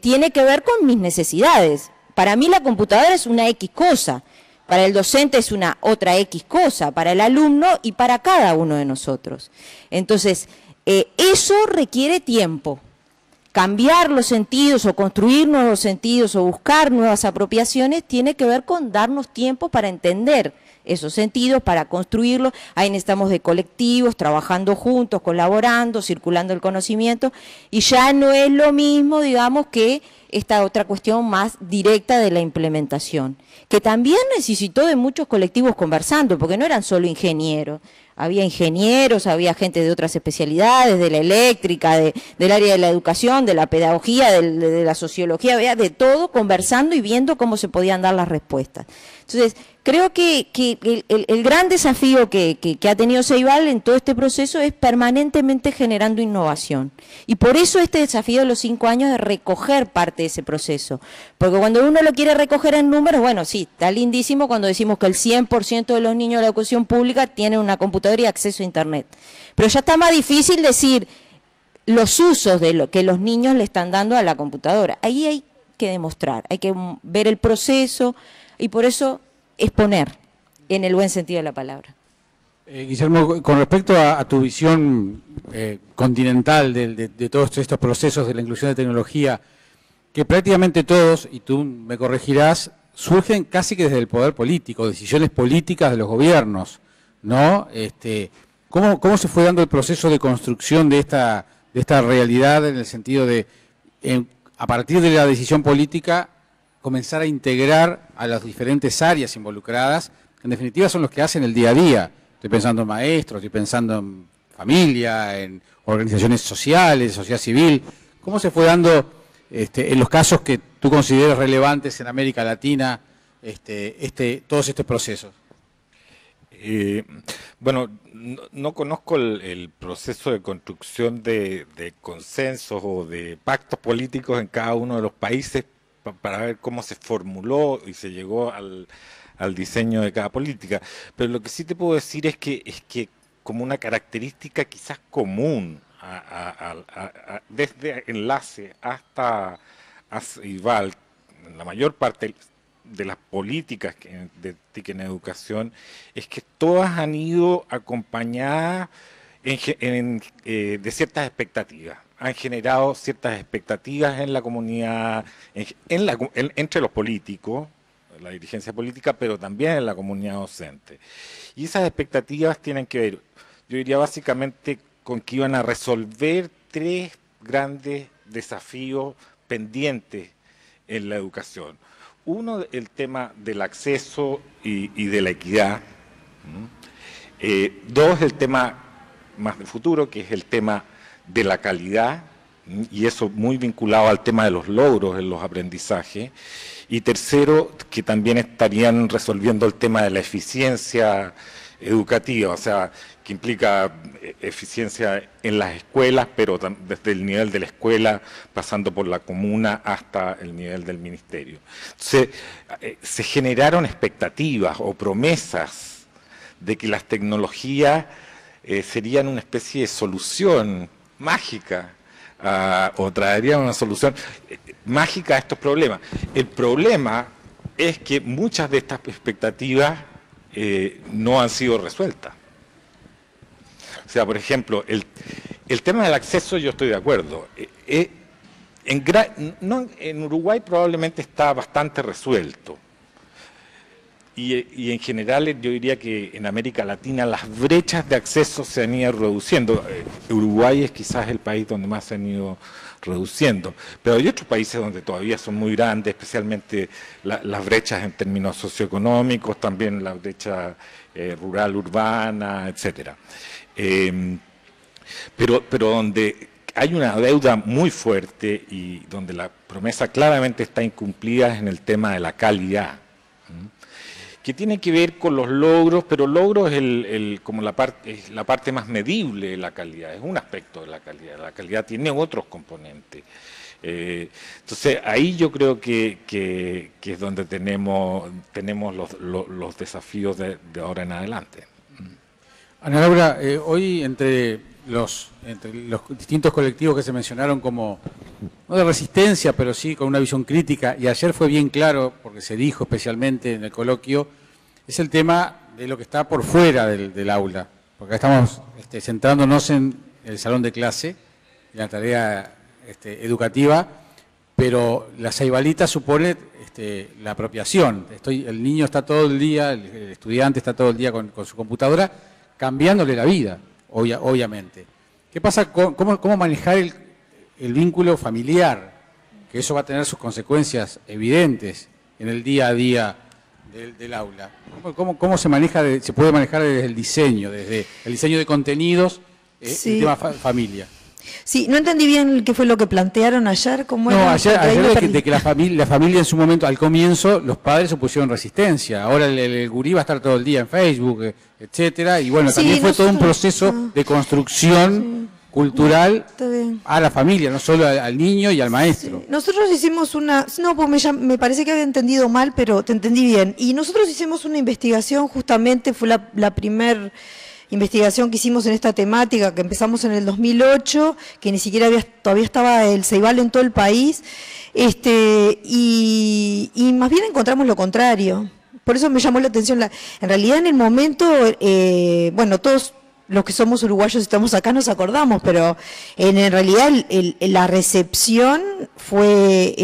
Speaker 5: tiene que ver con mis necesidades. Para mí la computadora es una X cosa, para el docente es una otra X cosa, para el alumno y para cada uno de nosotros. Entonces, eso requiere tiempo. Cambiar los sentidos o construir nuevos sentidos o buscar nuevas apropiaciones tiene que ver con darnos tiempo para entender esos sentidos, para construirlos. Ahí necesitamos de colectivos, trabajando juntos, colaborando, circulando el conocimiento, y ya no es lo mismo, digamos, que esta otra cuestión más directa de la implementación, que también necesitó de muchos colectivos conversando, porque no eran solo ingenieros. Había ingenieros, había gente de otras especialidades, de la eléctrica, del área de la educación, de la pedagogía, de la sociología, había de todo conversando y viendo cómo se podían dar las respuestas. Entonces, creo que el gran desafío que ha tenido Ceibal en todo este proceso es permanentemente generando innovación. Y por eso este desafío de los 5 años de recoger parte de ese proceso. Porque cuando uno lo quiere recoger en números, bueno, sí, está lindísimo cuando decimos que el 100% de los niños de la educación pública tienen una computadora y acceso a Internet. Pero ya está más difícil decir los usos de lo que los niños le están dando a la computadora. Ahí hay que demostrar, hay que ver el proceso y por eso exponer. en el buen sentido de la palabra.
Speaker 1: Guillermo, con respecto a tu visión continental de todos estos procesos de la inclusión de tecnología, que prácticamente todos, y tú me corregirás, surgen casi que desde el poder político, decisiones políticas de los gobiernos, ¿no? ¿Cómo se fue dando el proceso de construcción de esta realidad en el sentido de, a partir de la decisión política, comenzar a integrar a las diferentes áreas involucradas, que en definitiva son los que hacen el día a día? Estoy pensando en maestros, estoy pensando en familia, en organizaciones sociales, sociedad civil. ¿Cómo se fue dando, en los casos que tú consideras relevantes en América Latina, todos estos procesos?
Speaker 3: Bueno, no conozco el proceso de construcción de consensos o de pactos políticos en cada uno de los países para ver cómo se formuló y se llegó al diseño de cada política, pero lo que sí te puedo decir es que como una característica quizás común desde Enlace hasta CEIVAL, la mayor parte de las políticas de TIC en educación es que todas han ido acompañadas de ciertas expectativas. Han generado ciertas expectativas en la comunidad, entre los políticos, la dirigencia política, pero también en la comunidad docente. Y esas expectativas tienen que ver, yo diría básicamente, con que iban a resolver tres grandes desafíos pendientes en la educación. Uno, el tema del acceso y de la equidad. Dos, el tema más del futuro, que es el tema de la calidad, y eso muy vinculado al tema de los logros en los aprendizajes. Y tercero, que también estarían resolviendo el tema de la eficiencia educativa, o sea, que implica eficiencia en las escuelas, pero desde el nivel de la escuela, pasando por la comuna hasta el nivel del ministerio. Entonces, se generaron expectativas o promesas de que las tecnologías serían una especie de solución mágica, o traerían una solución mágica a estos problemas. El problema es que muchas de estas expectativas no han sido resueltas. O sea, por ejemplo, el tema del acceso, yo estoy de acuerdo. En Uruguay probablemente está bastante resuelto. Y en general yo diría que en América Latina las brechas de acceso se han ido reduciendo. Uruguay es quizás el país donde más se han ido reduciendo, pero hay otros países donde todavía son muy grandes, especialmente las brechas en términos socioeconómicos, también la brecha rural, urbana, etcétera. Pero donde hay una deuda muy fuerte y donde la promesa claramente está incumplida es en el tema de la calidad, que tiene que ver con los logros, pero logros es como la parte más medible de la calidad, es un aspecto de la calidad. La calidad tiene otros componentes. Entonces, ahí yo creo que es donde tenemos los desafíos de ahora en adelante.
Speaker 1: Ana Laura, hoy entre los distintos colectivos que se mencionaron como, no de resistencia, pero sí con una visión crítica, y ayer fue bien claro, porque se dijo especialmente en el coloquio, es el tema de lo que está por fuera del aula, porque acá estamos centrándonos en el salón de clase, en la tarea educativa, pero la ceibalita supone la apropiación. El niño está todo el día, el estudiante está todo el día con su computadora, cambiándole la vida, obviamente. ¿Qué pasa cómo manejar el vínculo familiar? Que eso va a tener sus consecuencias evidentes en el día a día del aula. ¿Cómo se maneja? Se puede manejar desde el diseño de contenidos,
Speaker 4: sí.
Speaker 1: El tema familia.
Speaker 4: Sí, no entendí bien qué fue lo que plantearon ayer.
Speaker 1: Ayer de que la familia en su momento, al comienzo, los padres opusieron resistencia. Ahora el gurí va a estar todo el día en Facebook, etcétera. Y bueno, también fue todo un proceso de construcción cultural a la familia, no solo al niño y al maestro.
Speaker 4: Sí. Nosotros hicimos pues me parece que había entendido mal, pero te entendí bien. Y nosotros hicimos una investigación, justamente fue la primer investigación que hicimos en esta temática, que empezamos en el 2008, que ni siquiera todavía estaba el CEIVAL en todo el país, y más bien encontramos lo contrario, por eso me llamó la atención. En realidad, en el momento, bueno, todos los que somos uruguayos estamos acá nos acordamos, pero en realidad la recepción fue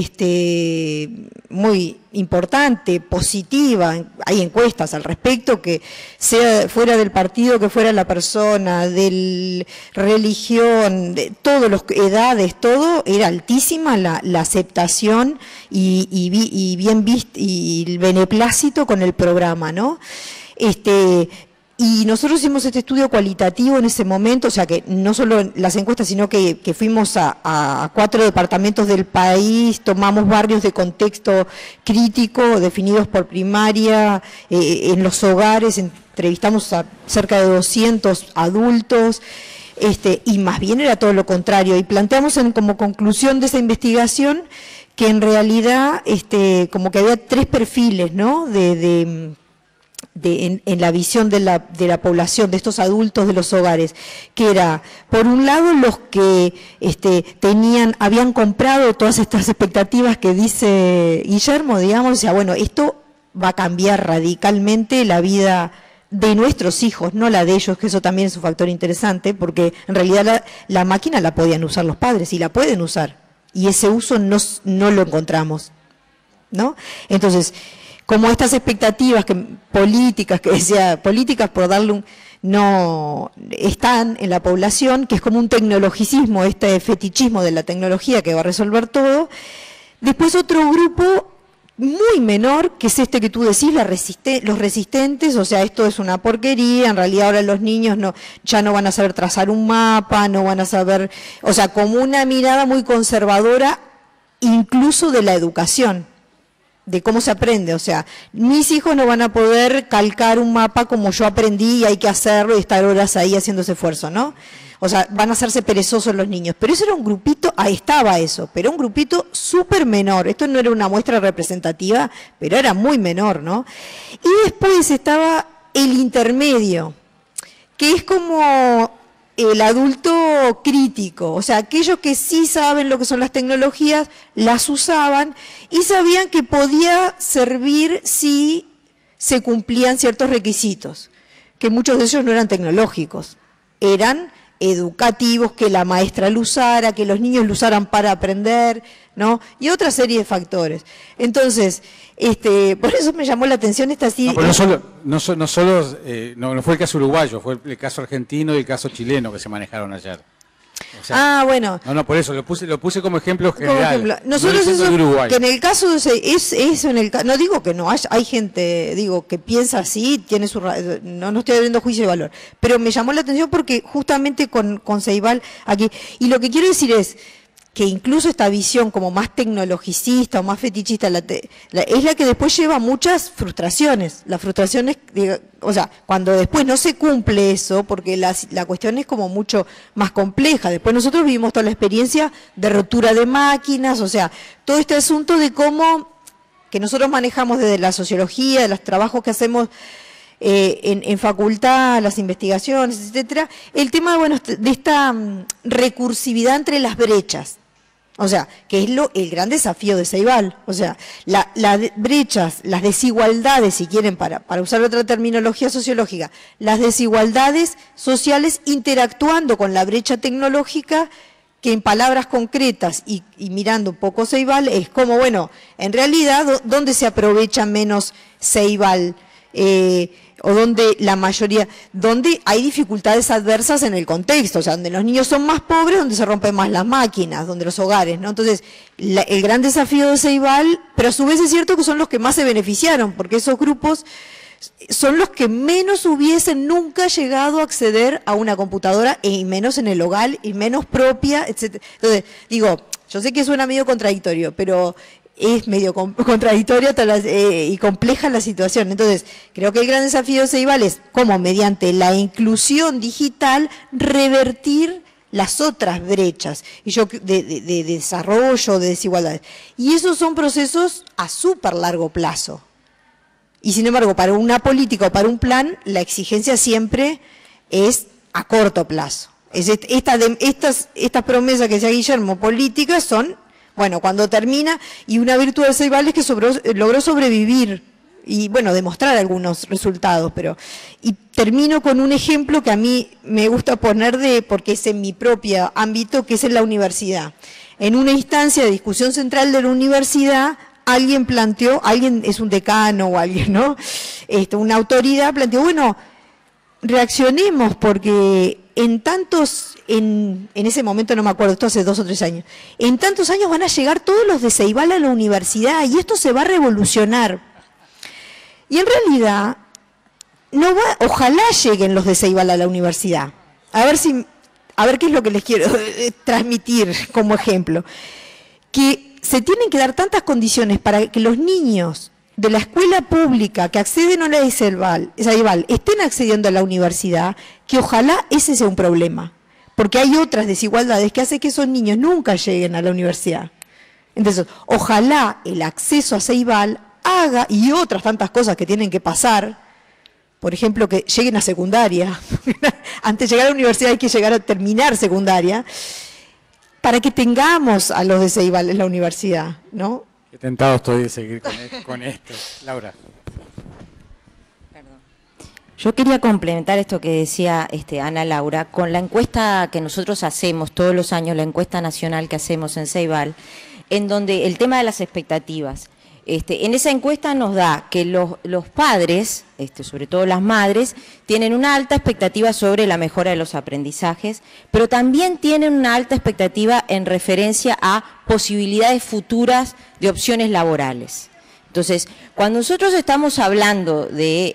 Speaker 4: muy importante, positiva. Hay encuestas al respecto, que sea fuera del partido, que fuera la persona, de religión, de todas las edades, todo, era altísima la aceptación y bien visto, y el beneplácito con el programa, ¿no? Y nosotros hicimos este estudio cualitativo en ese momento, o sea que no solo las encuestas, sino que fuimos a 4 departamentos del país, tomamos barrios de contexto crítico definidos por primaria, en los hogares, entrevistamos a cerca de 200 adultos, y más bien era todo lo contrario. Y planteamos como conclusión de esa investigación que en realidad como que había 3 perfiles, ¿no?, en la visión de la población, de estos adultos de los hogares, que era, por un lado, los que habían comprado todas estas expectativas que dice Guillermo, digamos, o sea, bueno, esto va a cambiar radicalmente la vida de nuestros hijos, no la de ellos, que eso también es un factor interesante, porque en realidad la máquina la podían usar los padres, y la pueden usar, y ese uso no lo encontramos, ¿no? Entonces, como estas expectativas políticas, que decía, políticas por darle no están en la población, que es como un tecnologicismo, este fetichismo de la tecnología que va a resolver todo. Después otro grupo muy menor, que es este que tú decís, los resistentes, o sea, esto es una porquería, en realidad ahora los niños ya no van a saber trazar un mapa, no van a saber, o sea, como una mirada muy conservadora, incluso de la educación, de cómo se aprende, o sea, mis hijos no van a poder calcar un mapa como yo aprendí y hay que hacerlo y estar horas ahí haciendo ese esfuerzo, ¿no? O sea, van a hacerse perezosos los niños. Pero eso era un grupito, ahí estaba eso, pero un grupito súper menor. Esto no era una muestra representativa, pero era muy menor, ¿no? Y después estaba el intermedio, que es como el adulto crítico, o sea, aquellos que sí saben lo que son las tecnologías, las usaban y sabían que podía servir si se cumplían ciertos requisitos, que muchos de ellos no eran tecnológicos, eran educativos, que la maestra lo usara, que los niños lo usaran para aprender, ¿no? Y otra serie de factores. Entonces, por eso me llamó la atención esta...
Speaker 1: No fue el caso uruguayo, fue el caso argentino y el caso chileno que se manejaron ayer. O sea,
Speaker 4: bueno.
Speaker 1: No, por eso, lo puse como ejemplo general.
Speaker 4: Nosotros que en el caso no digo que no, hay gente, digo, que piensa así, tiene su, no estoy abriendo juicio de valor, pero me llamó la atención porque justamente con Ceibal aquí, y lo que quiero decir es que incluso esta visión como más tecnologicista o más fetichista es la que después lleva a muchas frustraciones. Las frustraciones, o sea, cuando después no se cumple eso, porque la cuestión es como mucho más compleja. Después nosotros vivimos toda la experiencia de rotura de máquinas, o sea, todo este asunto de cómo, que nosotros manejamos desde la sociología, de los trabajos que hacemos en facultad, las investigaciones, etcétera, el tema, bueno, de esta recursividad entre las brechas. O sea, que es el gran desafío de Ceibal. O sea, las brechas, las desigualdades, si quieren, para usar otra terminología sociológica, las desigualdades sociales interactuando con la brecha tecnológica, que en palabras concretas y mirando un poco Ceibal, es como, bueno, en realidad, ¿dónde se aprovecha menos Ceibal? O donde la mayoría, donde hay dificultades adversas en el contexto, o sea, donde los niños son más pobres, donde se rompen más las máquinas, donde los hogares, ¿no? Entonces, el gran desafío de Ceibal, pero a su vez es cierto que son los que más se beneficiaron, porque esos grupos son los que menos hubiesen nunca llegado a acceder a una computadora, y menos en el hogar, y menos propia, etc. Entonces, digo, yo sé que suena medio contradictorio, pero es medio contradictoria y compleja la situación. Entonces, creo que el gran desafío de Ceibal es cómo mediante la inclusión digital revertir las otras brechas de desarrollo, de desigualdades. Y esos son procesos a súper largo plazo. Y sin embargo, para una política o para un plan, la exigencia siempre es a corto plazo. Estas promesas que decía Guillermo, políticas, son... Bueno, cuando termina, y una virtud de Ceibal es que logró sobrevivir y bueno, demostrar algunos resultados, y termino con un ejemplo que a mí me gusta poner porque es en mi propio ámbito, que es en la universidad. En una instancia de discusión central de la universidad, alguien planteó, alguien es un decano o alguien, ¿no? Una autoridad planteó, bueno, reaccionemos porque en ese momento no me acuerdo, esto hace 2 o 3 años, en tantos años van a llegar todos los de Ceibal a la universidad y esto se va a revolucionar. Y en realidad, ojalá lleguen los de Ceibal a la universidad. A ver qué es lo que les quiero transmitir como ejemplo. Que se tienen que dar tantas condiciones para que los niños de la escuela pública que acceden a la de Ceibal estén accediendo a la universidad, que ojalá ese sea un problema. Porque hay otras desigualdades que hacen que esos niños nunca lleguen a la universidad. Entonces, ojalá el acceso a Ceibal haga, y otras tantas cosas que tienen que pasar, por ejemplo, que lleguen a secundaria. Antes de llegar a la universidad hay que llegar a terminar secundaria, para que tengamos a los de Ceibal en la universidad, ¿no?
Speaker 1: Qué tentado estoy de seguir con esto. Laura.
Speaker 5: Yo quería complementar esto que decía Ana Laura, con la encuesta que nosotros hacemos todos los años, la encuesta nacional que hacemos en Ceibal, en donde el tema de las expectativas. En esa encuesta nos da que los padres, sobre todo las madres, tienen una alta expectativa sobre la mejora de los aprendizajes, pero también tienen una alta expectativa en referencia a posibilidades futuras de opciones laborales. Entonces, cuando nosotros estamos hablando de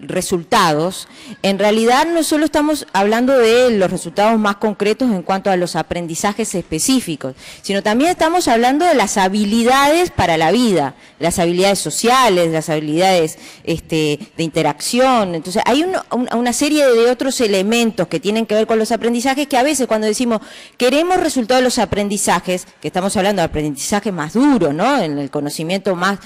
Speaker 5: resultados, en realidad no solo estamos hablando de los resultados más concretos en cuanto a los aprendizajes específicos, sino también estamos hablando de las habilidades para la vida, las habilidades sociales, las habilidades de interacción. Entonces, hay una serie de otros elementos que tienen que ver con los aprendizajes que a veces cuando decimos queremos resultados de los aprendizajes, que estamos hablando de aprendizaje más duro, ¿no? En el conocimiento más,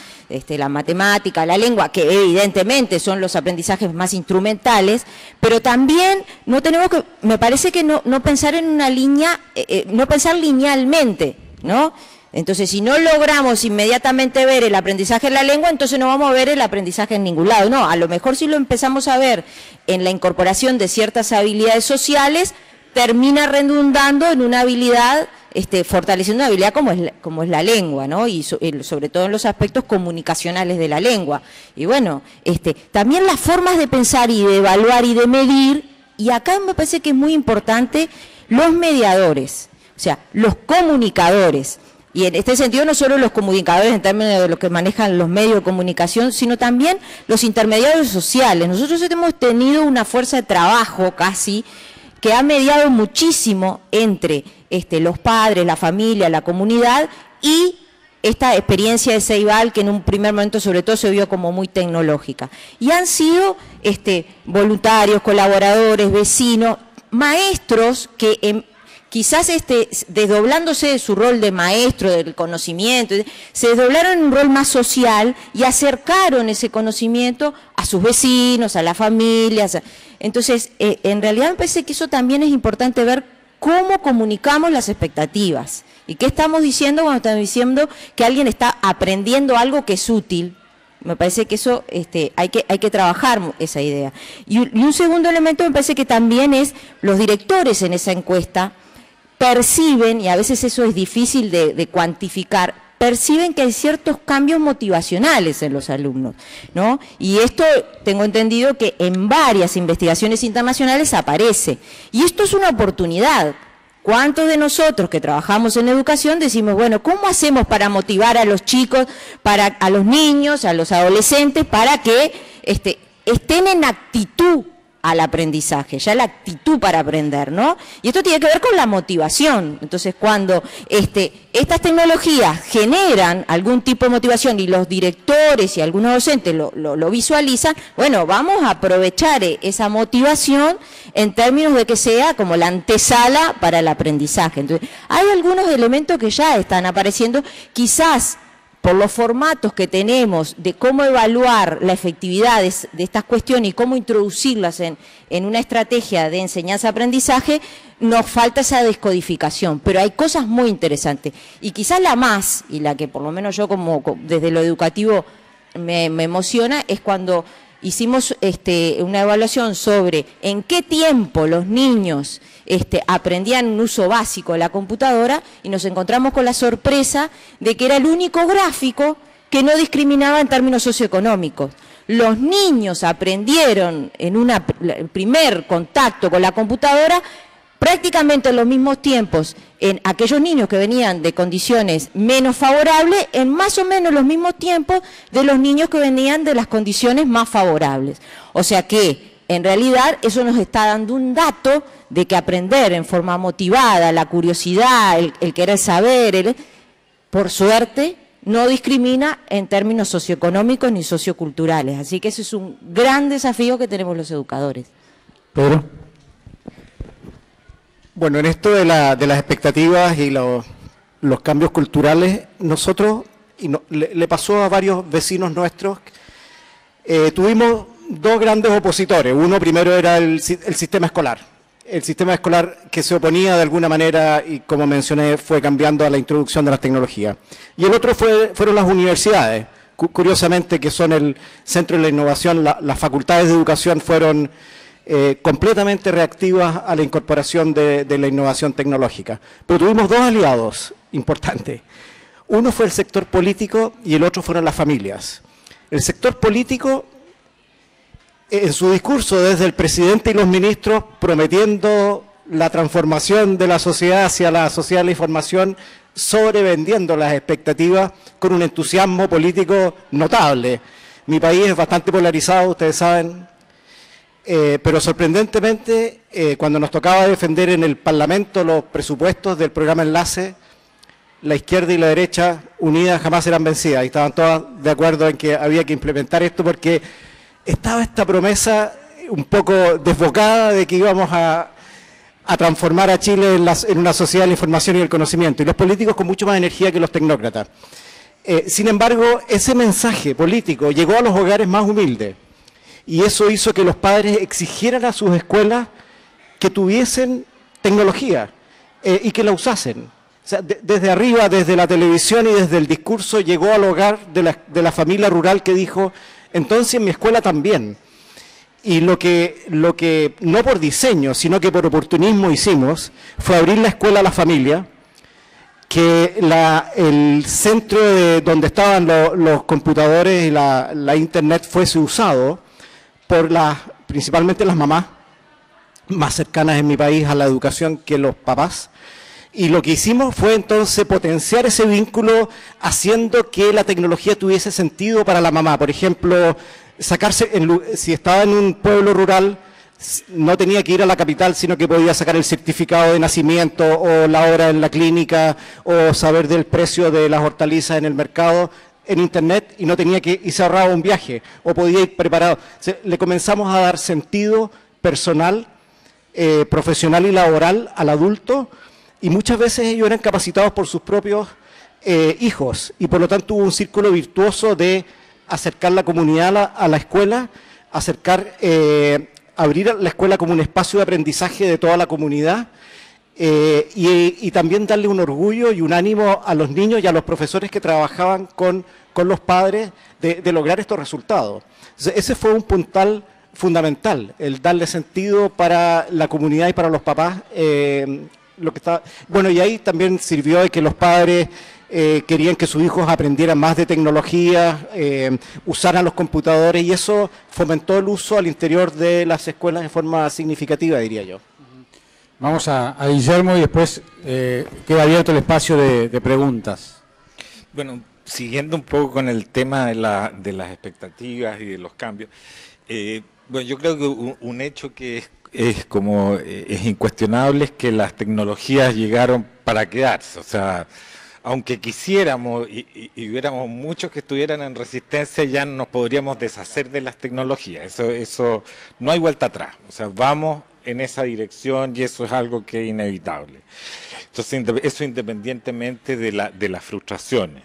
Speaker 5: la matemática, la lengua, que evidentemente son los aprendizajes más instrumentales, pero también no tenemos que, me parece que no pensar en una línea, no pensar linealmente, ¿no? Entonces, si no logramos inmediatamente ver el aprendizaje en la lengua, entonces no vamos a ver el aprendizaje en ningún lado. No, a lo mejor si lo empezamos a ver en la incorporación de ciertas habilidades sociales, termina redundando en una habilidad, fortaleciendo una habilidad como es la lengua, ¿no? Y sobre todo en los aspectos comunicacionales de la lengua. Y bueno, también las formas de pensar y de evaluar y de medir, y acá me parece que es muy importante los mediadores, o sea, los comunicadores. Y en este sentido no solo los comunicadores en términos de los que manejan los medios de comunicación, sino también los intermediarios sociales. Nosotros hemos tenido una fuerza de trabajo casi que ha mediado muchísimo entre los padres, la familia, la comunidad y esta experiencia de Ceibal que en un primer momento sobre todo se vio como muy tecnológica. Y han sido voluntarios, colaboradores, vecinos, maestros que quizás desdoblándose de su rol de maestro, del conocimiento, se desdoblaron en un rol más social y acercaron ese conocimiento a sus vecinos, a las familias. Entonces, en realidad me parece que eso también es importante ver cómo comunicamos las expectativas y qué estamos diciendo cuando estamos diciendo que alguien está aprendiendo algo que es útil. Me parece que eso hay que trabajar esa idea. Y un segundo elemento me parece que también es los directores en esa encuesta perciben, y a veces eso es difícil de cuantificar, perciben que hay ciertos cambios motivacionales en los alumnos, ¿no? Y esto tengo entendido que en varias investigaciones internacionales aparece. Y esto es una oportunidad. ¿Cuántos de nosotros que trabajamos en educación decimos, bueno, ¿cómo hacemos para motivar a los chicos, a los niños, a los adolescentes, para que estén en actitud al aprendizaje, ya la actitud para aprender, ¿no? Y esto tiene que ver con la motivación. Entonces, cuando estas tecnologías generan algún tipo de motivación y los directores y algunos docentes lo visualizan, bueno, vamos a aprovechar esa motivación en términos de que sea como la antesala para el aprendizaje. Entonces, hay algunos elementos que ya están apareciendo, quizás por los formatos que tenemos de cómo evaluar la efectividad de estas cuestiones y cómo introducirlas en una estrategia de enseñanza-aprendizaje, nos falta esa descodificación, pero hay cosas muy interesantes. Y quizás la más, y la que por lo menos yo como desde lo educativo me emociona es cuando hicimos una evaluación sobre en qué tiempo los niños aprendían un uso básico de la computadora y nos encontramos con la sorpresa de que era el único gráfico que no discriminaba en términos socioeconómicos. Los niños aprendieron en un primer contacto con la computadora prácticamente en los mismos tiempos en aquellos niños que venían de condiciones menos favorables, en más o menos los mismos tiempos de los niños que venían de las condiciones más favorables. O sea que, en realidad, eso nos está dando un dato de que aprender en forma motivada, la curiosidad, el querer saber, por suerte, no discrimina en términos socioeconómicos ni socioculturales. Así que ese es un gran desafío que tenemos los educadores.
Speaker 1: Pedro.
Speaker 2: Bueno, en esto de las expectativas y los cambios culturales, nosotros, le pasó a varios vecinos nuestros, tuvimos dos grandes opositores. Uno primero era el sistema escolar. El sistema escolar que se oponía de alguna manera y, como mencioné, fue cambiando a la introducción de las tecnologías. Y el otro fueron las universidades. Curiosamente, que son el centro de la innovación, las facultades de educación fueron completamente reactivas a la incorporación de la innovación tecnológica. Pero tuvimos dos aliados importantes. Uno fue el sector político y el otro fueron las familias. El sector político, en su discurso desde el presidente y los ministros, prometiendo la transformación de la sociedad hacia la sociedad de la información, sobrevendiendo las expectativas con un entusiasmo político notable. Mi país es bastante polarizado, ustedes saben, pero sorprendentemente, cuando nos tocaba defender en el Parlamento los presupuestos del programa Enlace, la izquierda y la derecha unidas jamás eran vencidas y estaban todas de acuerdo en que había que implementar esto porque estaba esta promesa un poco desbocada de que íbamos a transformar a Chile en una sociedad de la información y el conocimiento, y los políticos con mucho más energía que los tecnócratas. Sin embargo, ese mensaje político llegó a los hogares más humildes, y eso hizo que los padres exigieran a sus escuelas que tuviesen tecnología y que la usasen. O sea, desde arriba, desde la televisión y desde el discurso, llegó al hogar de la familia rural que dijo: entonces en mi escuela también. Y lo que no por diseño, sino que por oportunismo hicimos, fue abrir la escuela a la familia, que el centro donde estaban los computadores y la internet fuese usado por principalmente las mamás más cercanas en mi país a la educación que los papás. Y lo que hicimos fue entonces potenciar ese vínculo, haciendo que la tecnología tuviese sentido para la mamá. Por ejemplo, si estaba en un pueblo rural, no tenía que ir a la capital, sino que podía sacar el certificado de nacimiento o la hora en la clínica o saber del precio de las hortalizas en el mercado en internet, y no tenía que, y se ahorraba un viaje o podía ir preparado. Le comenzamos a dar sentido personal, profesional y laboral al adulto, y muchas veces ellos eran capacitados por sus propios hijos, y por lo tanto hubo un círculo virtuoso de acercar la comunidad a la escuela, abrir la escuela como un espacio de aprendizaje de toda la comunidad, y también darle un orgullo y un ánimo a los niños y a los profesores que trabajaban con los padres de lograr estos resultados. Entonces, ese fue un puntal fundamental, el darle sentido para la comunidad y para los papás. Bueno, y ahí también sirvió de que los padres querían que sus hijos aprendieran más de tecnología, usaran los computadores, y eso fomentó el uso al interior de las escuelas de forma significativa, diría yo.
Speaker 1: Vamos a Guillermo y después queda abierto el espacio de preguntas.
Speaker 3: Bueno, siguiendo un poco con el tema de las expectativas y de los cambios, bueno, yo creo que un hecho que es incuestionable es que las tecnologías llegaron para quedarse. O sea, aunque quisiéramos y hubiéramos muchos que estuvieran en resistencia, ya no nos podríamos deshacer de las tecnologías. Eso no hay vuelta atrás. O sea, vamos en esa dirección y eso es algo que es inevitable. Entonces, eso independientemente de las frustraciones.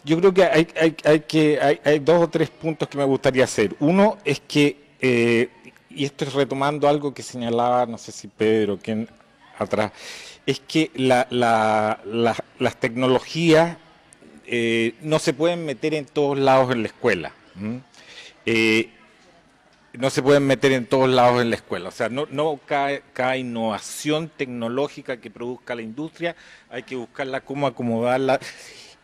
Speaker 3: Yo creo que hay dos o tres puntos que me gustaría hacer. Uno es que, y esto es retomando algo que señalaba, no sé si Pedro o quién atrás, es que las tecnologías no se pueden meter en todos lados en la escuela. No se pueden meter en todos lados en la escuela. O sea, no cada innovación tecnológica que produzca la industria, hay que buscarla cómo acomodarla.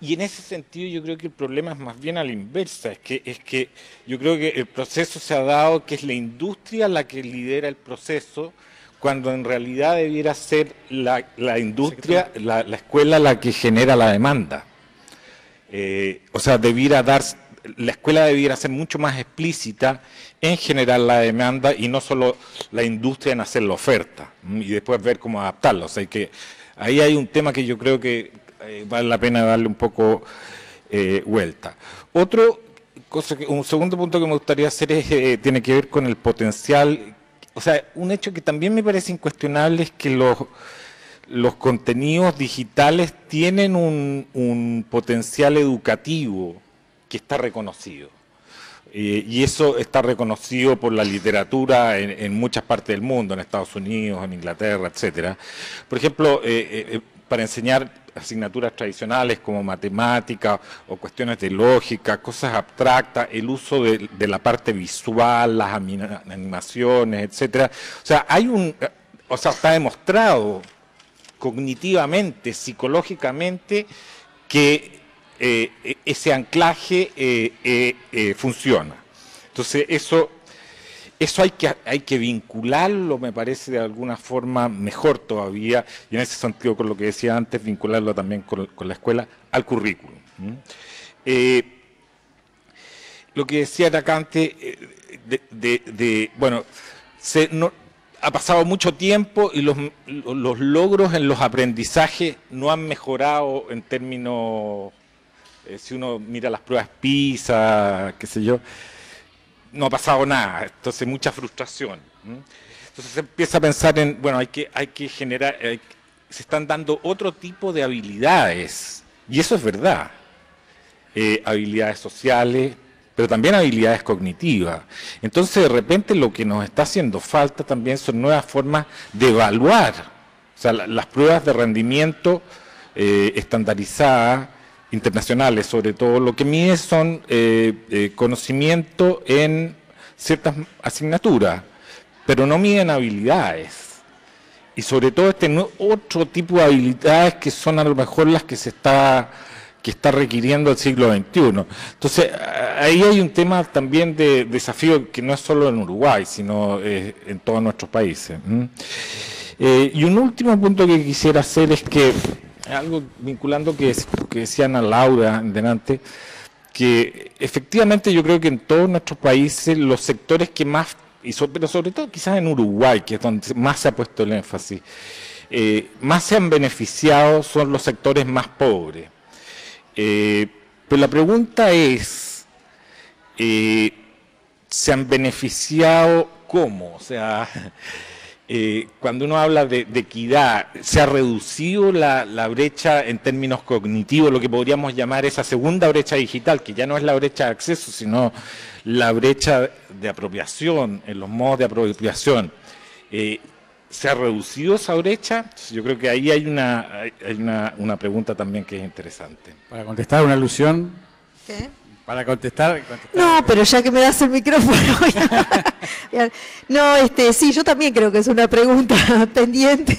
Speaker 3: Y en ese sentido yo creo que el problema es más bien a la inversa, es que yo creo que el proceso se ha dado que es la industria la que lidera el proceso, cuando en realidad debiera ser la industria, la escuela la que genera la demanda. O sea, la escuela debiera ser mucho más explícita en generar la demanda y no solo la industria en hacer la oferta y después ver cómo adaptarlo. O sea, que ahí hay un tema que yo creo que vale la pena darle un poco vuelta. Un segundo punto que me gustaría hacer tiene que ver con el potencial. O sea, un hecho que también me parece incuestionable es que los contenidos digitales tienen un potencial educativo que está reconocido. Y eso está reconocido por la literatura en muchas partes del mundo, en Estados Unidos, en Inglaterra, etcétera. Por ejemplo, para enseñar asignaturas tradicionales como matemática o cuestiones de lógica, cosas abstractas, el uso de la parte visual, las animaciones, etcétera. O sea, está demostrado cognitivamente, psicológicamente, que ese anclaje funciona. Entonces, eso hay que vincularlo, me parece, de alguna forma mejor todavía, y en ese sentido, con lo que decía antes, vincularlo también con la escuela al currículum. Lo que decía acá antes, ha pasado mucho tiempo y los logros en los aprendizajes no han mejorado en términos, si uno mira las pruebas PISA, qué sé yo, no ha pasado nada, entonces mucha frustración. Entonces se empieza a pensar en, bueno, hay que generar, se están dando otro tipo de habilidades, y eso es verdad, habilidades sociales, pero también habilidades cognitivas. Entonces, de repente, lo que nos está haciendo falta también son nuevas formas de evaluar. O sea, las pruebas de rendimiento estandarizadas, internacionales sobre todo, lo que mide son conocimiento en ciertas asignaturas, pero no miden habilidades. Y sobre todo otro tipo de habilidades que son a lo mejor las que está requiriendo el siglo XXI. Entonces, ahí hay un tema también de desafío que no es solo en Uruguay, sino en todos nuestros países. Y un último punto que quisiera hacer es que, algo vinculando que decía Ana Laura delante, que efectivamente yo creo que en todos nuestros países los sectores que más, pero sobre todo quizás en Uruguay, que es donde más se ha puesto el énfasis, más se han beneficiado son los sectores más pobres. Pero la pregunta es, ¿se han beneficiado cómo? O sea, cuando uno habla de equidad, ¿se ha reducido la brecha en términos cognitivos, lo que podríamos llamar esa segunda brecha digital, que ya no es la brecha de acceso, sino la brecha de apropiación, en los modos de apropiación? ¿Se ha reducido esa brecha? Yo creo que ahí hay una pregunta también que es interesante.
Speaker 1: Para contestar una alusión.
Speaker 4: ¿Qué?
Speaker 1: Para contestar.
Speaker 4: No, pero ya que me das el micrófono. No, sí, yo también creo que es una pregunta pendiente.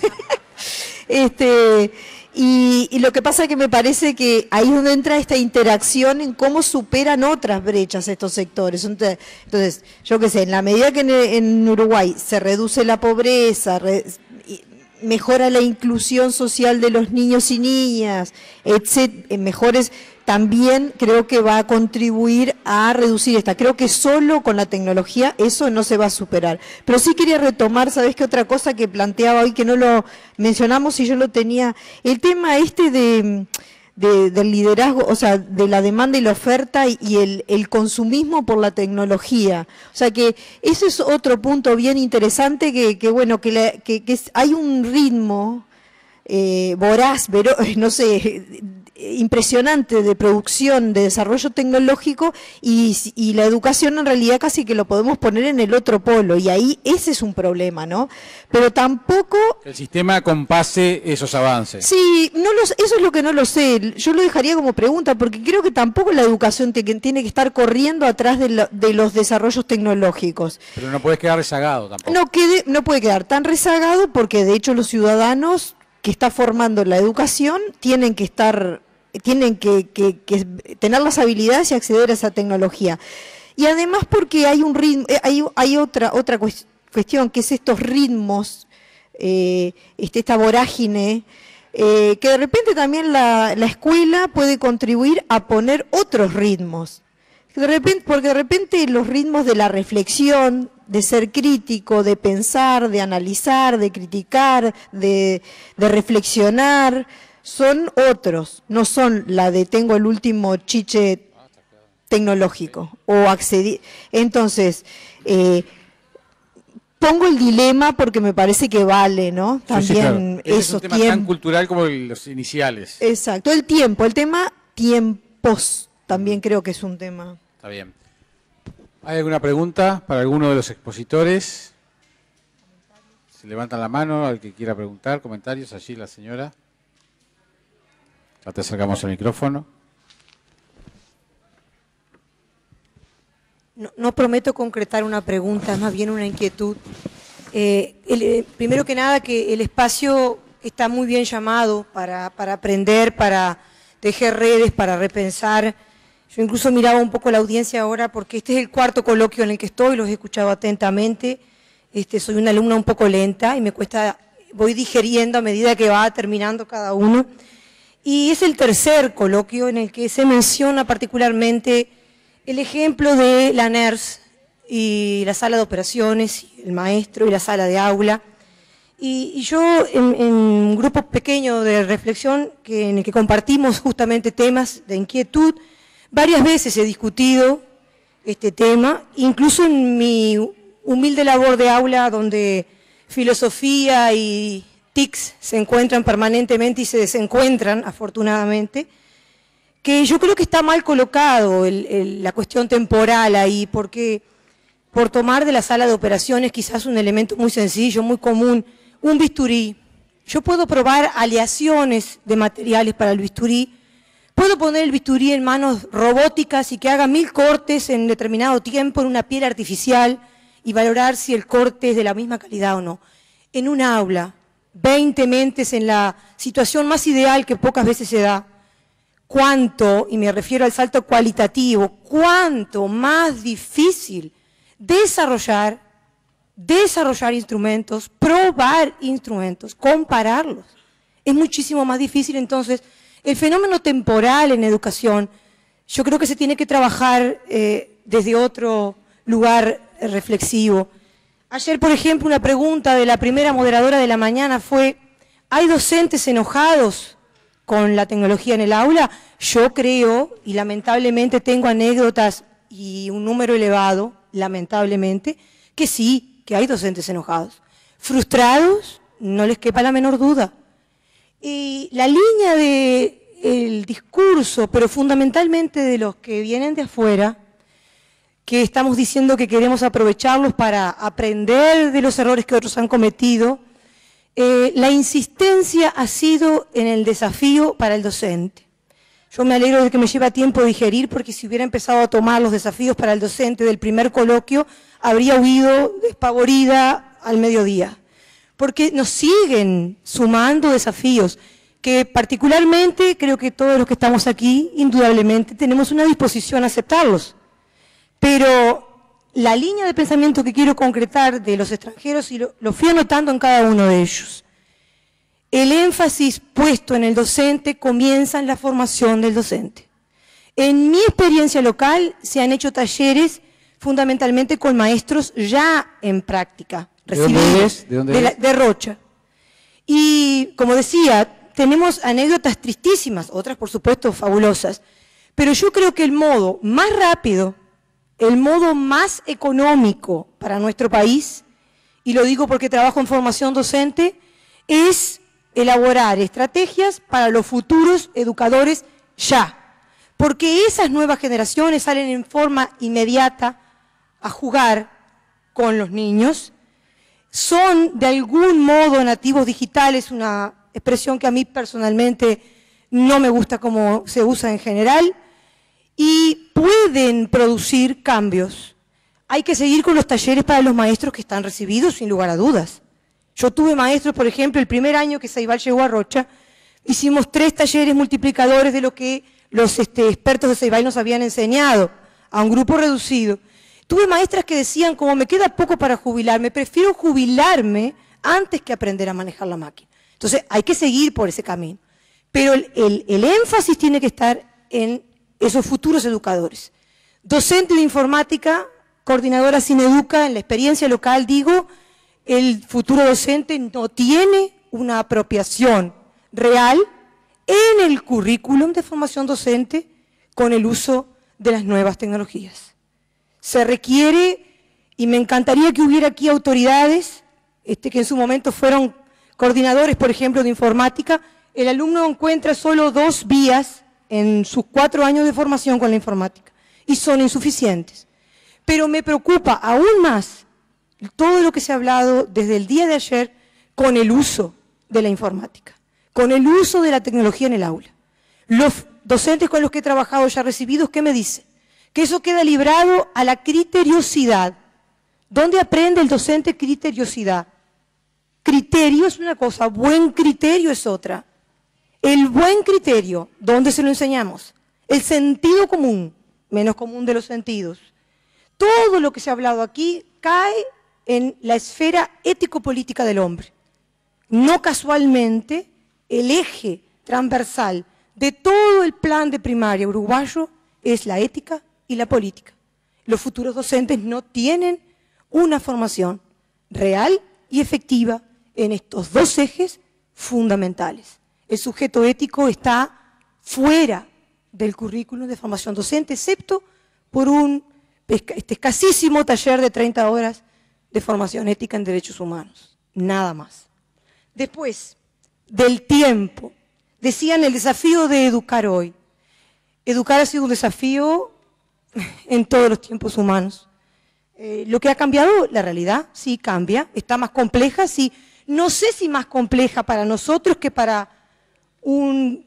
Speaker 4: Y lo que pasa es que me parece que ahí es donde entra esta interacción en cómo superan otras brechas estos sectores. Entonces, yo qué sé, en la medida que en Uruguay se reduce la pobreza, mejora la inclusión social de los niños y niñas, mejores, también creo que va a contribuir a reducir esta. Creo que solo con la tecnología eso no se va a superar. Pero sí quería retomar, ¿sabés qué otra cosa que planteaba hoy que no lo mencionamos y yo lo tenía? El tema del liderazgo, o sea, de la demanda y la oferta y el consumismo por la tecnología. O sea que ese es otro punto bien interesante que bueno, que hay un ritmo voraz, no sé, impresionante de producción, de desarrollo tecnológico, y la educación en realidad casi que lo podemos poner en el otro polo, y ahí ese es un problema, ¿no? Pero tampoco...
Speaker 1: El sistema compase esos avances.
Speaker 4: Sí, eso es lo que no lo sé, yo lo dejaría como pregunta, porque creo que tampoco la educación tiene que estar corriendo atrás de los desarrollos tecnológicos.
Speaker 1: Pero no puedes quedar rezagado tampoco.
Speaker 4: No puede quedar tan rezagado, porque de hecho los ciudadanos que está formando la educación tienen que tener las habilidades y acceder a esa tecnología. Y además porque hay un ritmo, hay otra cuestión, que es estos ritmos, esta vorágine, que de repente también la escuela puede contribuir a poner otros ritmos. Porque de repente los ritmos de la reflexión, de ser crítico, de pensar, de analizar, de criticar, de reflexionar, son otros, no son la de tengo el último chiche tecnológico o accedí. Entonces, pongo el dilema porque me parece que vale, ¿no? También
Speaker 1: sí, claro. Ese es un tema tan cultural como los iniciales.
Speaker 4: Exacto, el tema tiempos también creo que es un tema.
Speaker 1: Está bien. ¿Hay alguna pregunta para alguno de los expositores? Se levantan la mano al que quiera preguntar, comentarios, allí la señora. Ya te acercamos el micrófono.
Speaker 6: No prometo concretar una pregunta, más bien una inquietud. Primero que nada, que el espacio está muy bien llamado para aprender, para tejer redes, para repensar. Yo incluso miraba un poco la audiencia ahora, porque este es el cuarto coloquio en el que estoy, los he escuchado atentamente. Soy una alumna un poco lenta y me cuesta, voy digeriendo a medida que va terminando cada uno. Y es el tercer coloquio en el que se menciona particularmente el ejemplo de la NERS y la sala de operaciones, y el maestro y la sala de aula. Y yo en un grupo pequeño de reflexión en el que compartimos justamente temas de inquietud, varias veces he discutido este tema, incluso en mi humilde labor de aula, donde filosofía y TICs se encuentran permanentemente y se desencuentran, afortunadamente, que yo creo que está mal colocado la cuestión temporal ahí, porque por tomar de la sala de operaciones quizás un elemento muy sencillo, muy común, un bisturí. Yo puedo probar aleaciones de materiales para el bisturí, puedo poner el bisturí en manos robóticas y que haga 1000 cortes en determinado tiempo en una piel artificial y valorar si el corte es de la misma calidad o no. En un aula, 20 mentes en la situación más ideal que pocas veces se da, cuánto, y me refiero al salto cualitativo, cuánto más difícil desarrollar instrumentos, probar instrumentos, compararlos. Es muchísimo más difícil. Entonces, el fenómeno temporal en educación, yo creo que se tiene que trabajar desde otro lugar reflexivo. Ayer, por ejemplo, una pregunta de la primera moderadora de la mañana fue, ¿hay docentes enojados con la tecnología en el aula? Yo creo, y lamentablemente tengo anécdotas y un número elevado, lamentablemente, que sí, que hay docentes enojados. Frustrados, no les quepa la menor duda. Y la línea del discurso, pero fundamentalmente de los que vienen de afuera, que estamos diciendo que queremos aprovecharlos para aprender de los errores que otros han cometido, la insistencia ha sido en el desafío para el docente. Yo me alegro de que me lleva tiempo digerir, porque si hubiera empezado a tomar los desafíos para el docente del primer coloquio, habría huido despavorida al mediodía. Porque nos siguen sumando desafíos, que particularmente creo que todos los que estamos aquí, indudablemente, tenemos una disposición a aceptarlos. Pero la línea de pensamiento que quiero concretar de los extranjeros, y lo fui anotando en cada uno de ellos, el énfasis puesto en el docente comienza en la formación del docente. En mi experiencia local se han hecho talleres fundamentalmente con maestros ya en práctica, recibidos.
Speaker 1: ¿De dónde eres?
Speaker 6: De Rocha. Y como decía, tenemos anécdotas tristísimas, otras por supuesto fabulosas, pero yo creo que el modo más rápido, el modo más económico para nuestro país, y lo digo porque trabajo en formación docente, es elaborar estrategias para los futuros educadores ya. Porque esas nuevas generaciones salen en forma inmediata a jugar con los niños, son de algún modo nativos digitales, una expresión que a mí personalmente no me gusta como se usa en general, y pueden producir cambios. Hay que seguir con los talleres para los maestros que están recibidos, sin lugar a dudas. Yo tuve maestros, por ejemplo, el primer año que Ceibal llegó a Rocha, hicimos 3 talleres multiplicadores de lo que los expertos de Ceibal nos habían enseñado, a un grupo reducido. Tuve maestras que decían, como me queda poco para jubilarme, prefiero jubilarme antes que aprender a manejar la máquina. Entonces, hay que seguir por ese camino. Pero el énfasis tiene que estar en esos futuros educadores. Docente de informática, coordinadora Cineduca, en la experiencia local digo, el futuro docente no tiene una apropiación real en el currículum de formación docente con el uso de las nuevas tecnologías. Se requiere, y me encantaría que hubiera aquí autoridades que en su momento fueron coordinadores, por ejemplo, de informática. El alumno encuentra solo 2 vías en sus 4 años de formación con la informática y son insuficientes. Pero me preocupa aún más todo lo que se ha hablado desde el día de ayer con el uso de la informática, con el uso de la tecnología en el aula. Los docentes con los que he trabajado ya recibidos, ¿qué me dicen? Que eso queda librado a la criteriosidad. ¿Dónde aprende el docente criteriosidad? Criterio es una cosa, buen criterio es otra. El buen criterio, ¿dónde se lo enseñamos? El sentido común, menos común de los sentidos. Todo lo que se ha hablado aquí cae en la esfera ético-política del hombre. No casualmente, el eje transversal de todo el plan de primaria uruguayo es la ética y la política. Los futuros docentes no tienen una formación real y efectiva en estos 2 ejes fundamentales. El sujeto ético está fuera del currículum de formación docente, excepto por un escasísimo taller de 30 horas de formación ética en derechos humanos. Nada más. Después, del tiempo. Decían el desafío de educar hoy. Educar ha sido un desafío en todos los tiempos humanos. Lo que ha cambiado, la realidad, sí cambia, está más compleja, sí. No sé si más compleja para nosotros que para un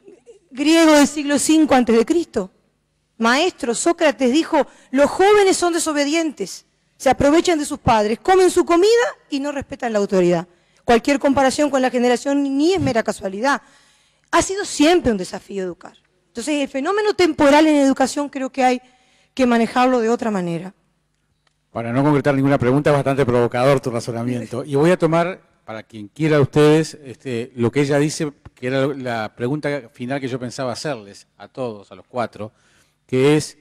Speaker 6: griego del siglo V a.C. Maestro, Sócrates dijo, los jóvenes son desobedientes, se aprovechan de sus padres, comen su comida y no respetan la autoridad. Cualquier comparación con la generación ni es mera casualidad. Ha sido siempre un desafío educar. Entonces, el fenómeno temporal en educación creo que hay que manejarlo de otra manera.
Speaker 1: Para no concretar ninguna pregunta, es bastante provocador tu razonamiento. Y voy a tomar, para quien quiera de ustedes, lo que ella dice, que era la pregunta final que yo pensaba hacerles a todos, a los 4, que es,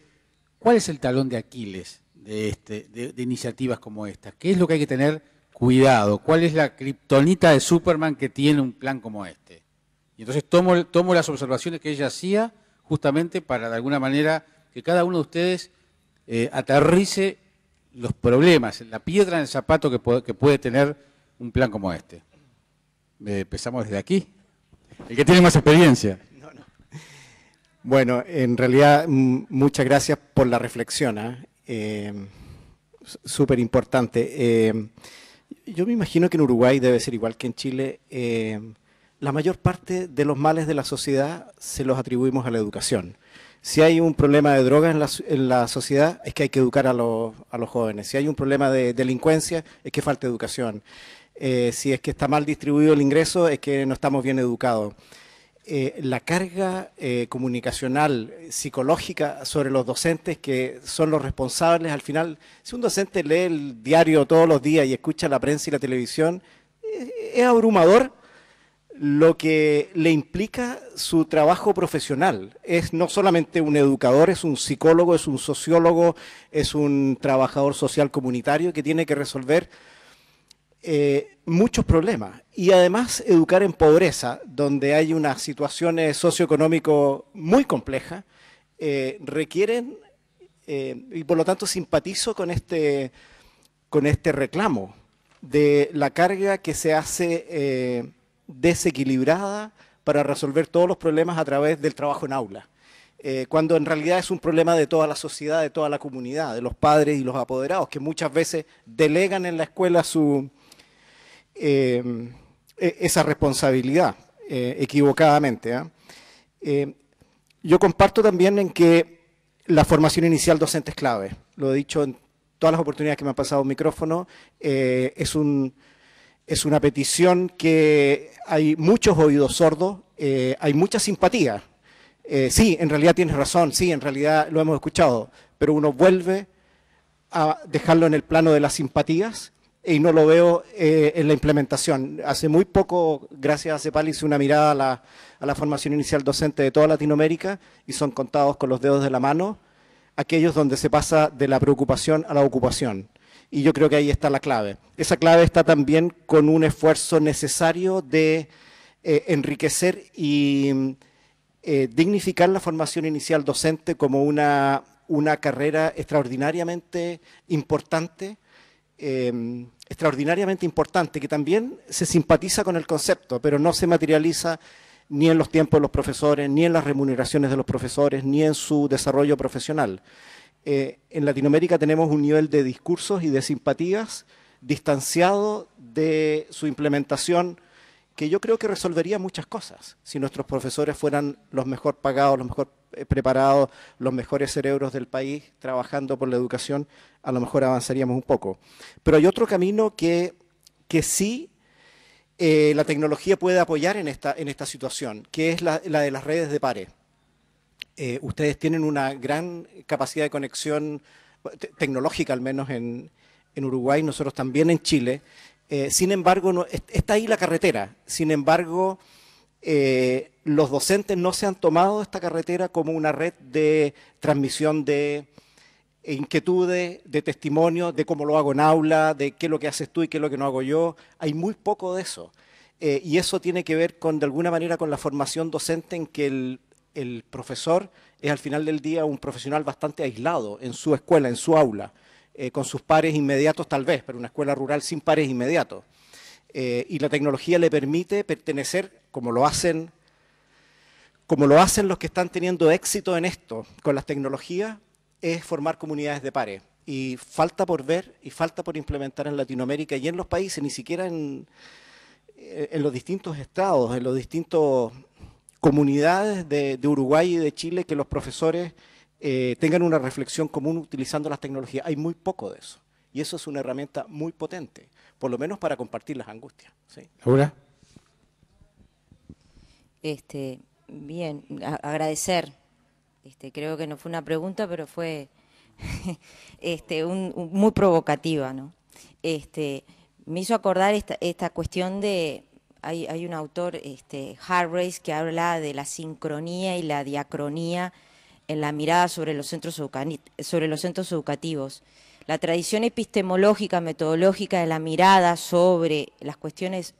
Speaker 1: ¿cuál es el talón de Aquiles de iniciativas como esta? ¿Qué es lo que hay que tener cuidado? ¿Cuál es la kriptonita de Superman que tiene un plan como este? Y entonces tomo las observaciones que ella hacía justamente para, de alguna manera, que cada uno de ustedes aterrice los problemas, la piedra en el zapato que puede tener un plan como este. Empezamos desde aquí. El que tiene más experiencia.
Speaker 2: Bueno, en realidad, muchas gracias por la reflexión. Súper importante. Yo me imagino que en Uruguay debe ser igual que en Chile. La mayor parte de los males de la sociedad se los atribuimos a la educación. Si hay un problema de drogas en la sociedad, es que hay que educar a los jóvenes. Si hay un problema de delincuencia, es que falta educación. Si es que está mal distribuido el ingreso, es que no estamos bien educados. La carga comunicacional, psicológica sobre los docentes, que son los responsables, al final, si un docente lee el diario todos los días y escucha la prensa y la televisión, es abrumador lo que le implica su trabajo profesional. Es no solamente un educador, es un psicólogo, es un sociólogo, es un trabajador social comunitario que tiene que resolver muchos problemas. Y además educar en pobreza, donde hay unas situaciones socioeconómicas muy complejas, requieren, y por lo tanto simpatizo con este reclamo de la carga que se hace desequilibrada para resolver todos los problemas a través del trabajo en aula. Cuando en realidad es un problema de toda la sociedad, de toda la comunidad, de los padres y los apoderados, que muchas veces delegan en la escuela esa responsabilidad, equivocadamente. Yo comparto también en que la formación inicial docente es clave. Lo he dicho en todas las oportunidades que me han pasado un micrófono. Es una petición que hay muchos oídos sordos, hay mucha simpatía. Sí, en realidad tienes razón, sí, en realidad lo hemos escuchado, pero uno vuelve a dejarlo en el plano de las simpatías y no lo veo en la implementación. Hace muy poco, gracias a CEPAL, hice una mirada a la formación inicial docente de toda Latinoamérica y son contados con los dedos de la mano aquellos donde se pasa de la preocupación a la ocupación. Y yo creo que ahí está la clave. Esa clave está también con un esfuerzo necesario de enriquecer y dignificar la formación inicial docente como una carrera extraordinariamente importante, que también se simpatiza con el concepto, pero no se materializa ni en los tiempos de los profesores, ni en las remuneraciones de los profesores, ni en su desarrollo profesional. En Latinoamérica tenemos un nivel de discursos y de simpatías distanciado de su implementación, que yo creo que resolvería muchas cosas. Si nuestros profesores fueran los mejor pagados, los mejor preparados, los mejores cerebros del país trabajando por la educación, a lo mejor avanzaríamos un poco. Pero hay otro camino que sí la tecnología puede apoyar en esta situación, que es la de las redes de pares. Ustedes tienen una gran capacidad de conexión tecnológica, al menos en Uruguay, nosotros también en Chile. Sin embargo, está ahí la carretera. Sin embargo, los docentes no se han tomado esta carretera como una red de transmisión de inquietudes, de testimonio, de cómo lo hago en aula, de qué es lo que haces tú y qué es lo que no hago yo. Hay muy poco de eso. Y eso tiene que ver de alguna manera con la formación docente, en que el profesor es al final del día un profesional bastante aislado en su escuela, en su aula, con sus pares inmediatos tal vez, pero una escuela rural sin pares inmediatos. Y la tecnología le permite pertenecer, como lo hacen los que están teniendo éxito en esto, con las tecnologías, es formar comunidades de pares. Y falta por ver y falta por implementar en Latinoamérica y en los países, ni siquiera en los distintos estados, en los distintos comunidades de Uruguay y de Chile, que los profesores tengan una reflexión común utilizando las tecnologías. Hay muy poco de eso. Y eso es una herramienta muy potente, por lo menos para compartir las angustias. ¿Sí?
Speaker 1: ¿Laura?
Speaker 5: Bien, agradecer. Creo que no fue una pregunta, pero fue muy provocativa, ¿no? Me hizo acordar esta cuestión de... Hay un autor, Hargraves, que habla de la sincronía y la diacronía en la mirada sobre los centros educativos. La tradición epistemológica, metodológica de la mirada sobre las cuestiones,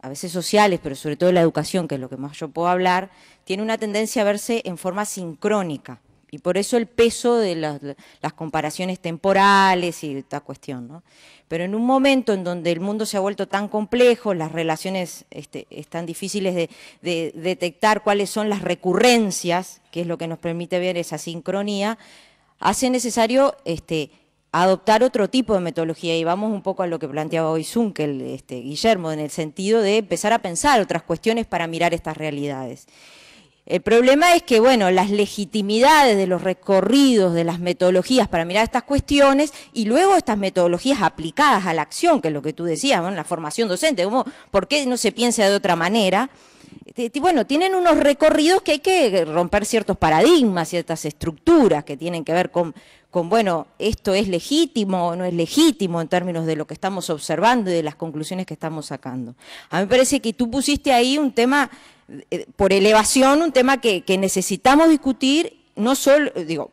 Speaker 5: a veces sociales, pero sobre todo la educación, que es lo que más yo puedo hablar, tiene una tendencia a verse en forma sincrónica. Y por eso el peso de las comparaciones temporales y esta cuestión, ¿no? Pero en un momento en donde el mundo se ha vuelto tan complejo, las relaciones están difíciles de detectar cuáles son las recurrencias, que es lo que nos permite ver esa sincronía, hace necesario adoptar otro tipo de metodología. Y vamos un poco a lo que planteaba hoy Zunkel, Guillermo, en el sentido de empezar a pensar otras cuestiones para mirar estas realidades. El problema es que, bueno, las legitimidades de los recorridos, de las metodologías para mirar estas cuestiones, y luego estas metodologías aplicadas a la acción, que es lo que tú decías, ¿no? La formación docente, ¿por qué no se piensa de otra manera? Bueno, tienen unos recorridos que hay que romper ciertos paradigmas, ciertas estructuras que tienen que ver con bueno, esto es legítimo o no es legítimo en términos de lo que estamos observando y de las conclusiones que estamos sacando. A mí me parece que tú pusiste ahí un tema, por elevación, un tema que necesitamos discutir, no solo,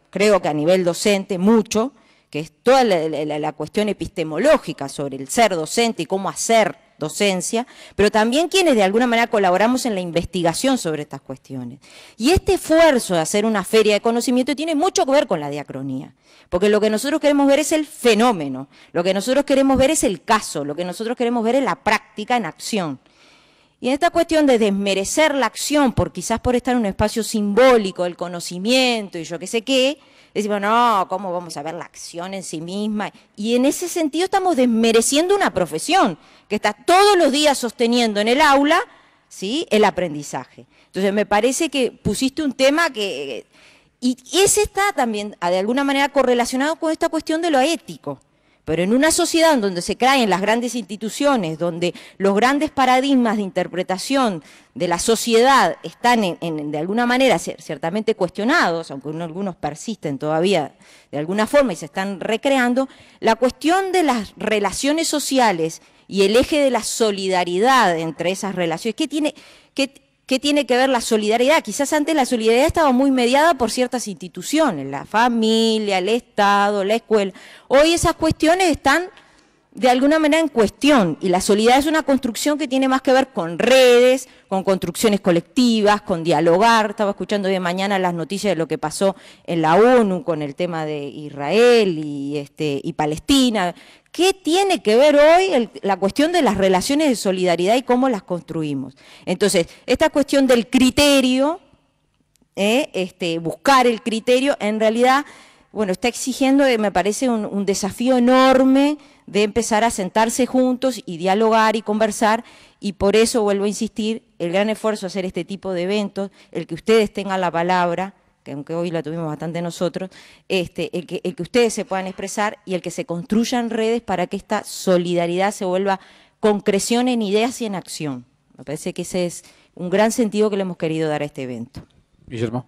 Speaker 5: creo que a nivel docente, mucho, que es toda la cuestión epistemológica sobre el ser docente y cómo hacer docencia, pero también quienes de alguna manera colaboramos en la investigación sobre estas cuestiones. Y este esfuerzo de hacer una feria de conocimiento tiene mucho que ver con la diacronía, porque lo que nosotros queremos ver es el fenómeno, lo que nosotros queremos ver es el caso, lo que nosotros queremos ver es la práctica en acción. Y en esta cuestión de desmerecer la acción, quizás por estar en un espacio simbólico del conocimiento y yo qué sé qué, decimos, no, ¿cómo vamos a ver la acción en sí misma? Y en ese sentido estamos desmereciendo una profesión que está todos los días sosteniendo en el aula, ¿sí?, el aprendizaje. Entonces me parece que pusiste un tema que... Y ese está también, de alguna manera, correlacionado con esta cuestión de lo ético. Pero en una sociedad donde se caen las grandes instituciones, donde los grandes paradigmas de interpretación de la sociedad están, de alguna manera, ciertamente cuestionados, aunque algunos persisten todavía de alguna forma y se están recreando, la cuestión de las relaciones sociales y el eje de la solidaridad entre esas relaciones, ¿qué tiene que ver la solidaridad? Quizás antes la solidaridad estaba muy mediada por ciertas instituciones, la familia, el Estado, la escuela. Hoy esas cuestiones están de alguna manera en cuestión y la solidaridad es una construcción que tiene más que ver con redes, con construcciones colectivas, con dialogar. Estaba escuchando hoy de mañana las noticias de lo que pasó en la ONU con el tema de Israel y Palestina. ¿Qué tiene que ver hoy la cuestión de las relaciones de solidaridad y cómo las construimos? Entonces, esta cuestión del criterio, buscar el criterio, en realidad, bueno, está exigiendo, me parece, un desafío enorme de empezar a sentarse juntos y dialogar y conversar, y por eso, vuelvo a insistir, el gran esfuerzo de hacer este tipo de eventos, el que ustedes tengan la palabra, que aunque hoy la tuvimos bastante nosotros, el que ustedes se puedan expresar y el que se construyan redes para que esta solidaridad se vuelva concreción en ideas y en acción. Me parece que ese es un gran sentido que le hemos querido dar a este evento.
Speaker 1: Guillermo.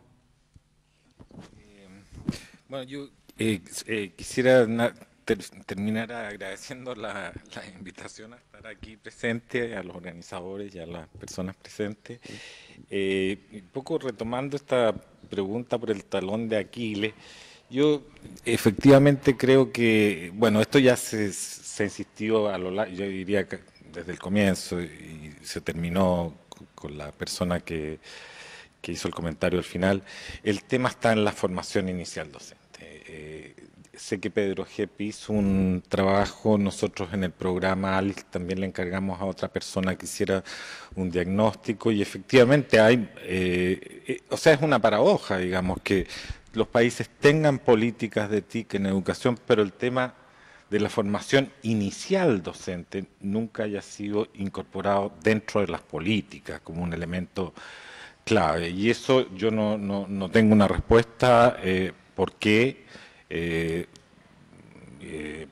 Speaker 3: Bueno, yo quisiera terminar agradeciendo la invitación a estar aquí presente, a los organizadores y a las personas presentes. Un poco retomando esta pregunta por el talón de Aquiles, yo efectivamente creo que, bueno, esto ya se insistió a lo largo, yo diría que desde el comienzo, y se terminó con la persona que hizo el comentario al final. El tema está en la formación inicial docente. Sé que Pedro Gepi hizo un trabajo, nosotros en el programa ALIS también le encargamos a otra persona que hiciera un diagnóstico y efectivamente hay, o sea, es una paradoja, digamos, que los países tengan políticas de TIC en educación, pero el tema de la formación inicial docente nunca haya sido incorporado dentro de las políticas como un elemento clave. Y eso yo no tengo una respuesta por qué.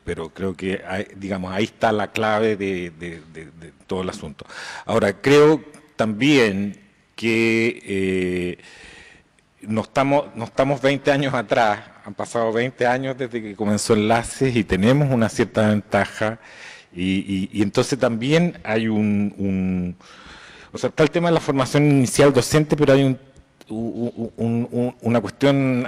Speaker 3: Pero creo que digamos, ahí está la clave de todo el asunto. Ahora, creo también que no estamos 20 años atrás, han pasado 20 años desde que comenzó Enlaces y tenemos una cierta ventaja y entonces también hay o sea, está el tema de la formación inicial docente, pero hay una cuestión,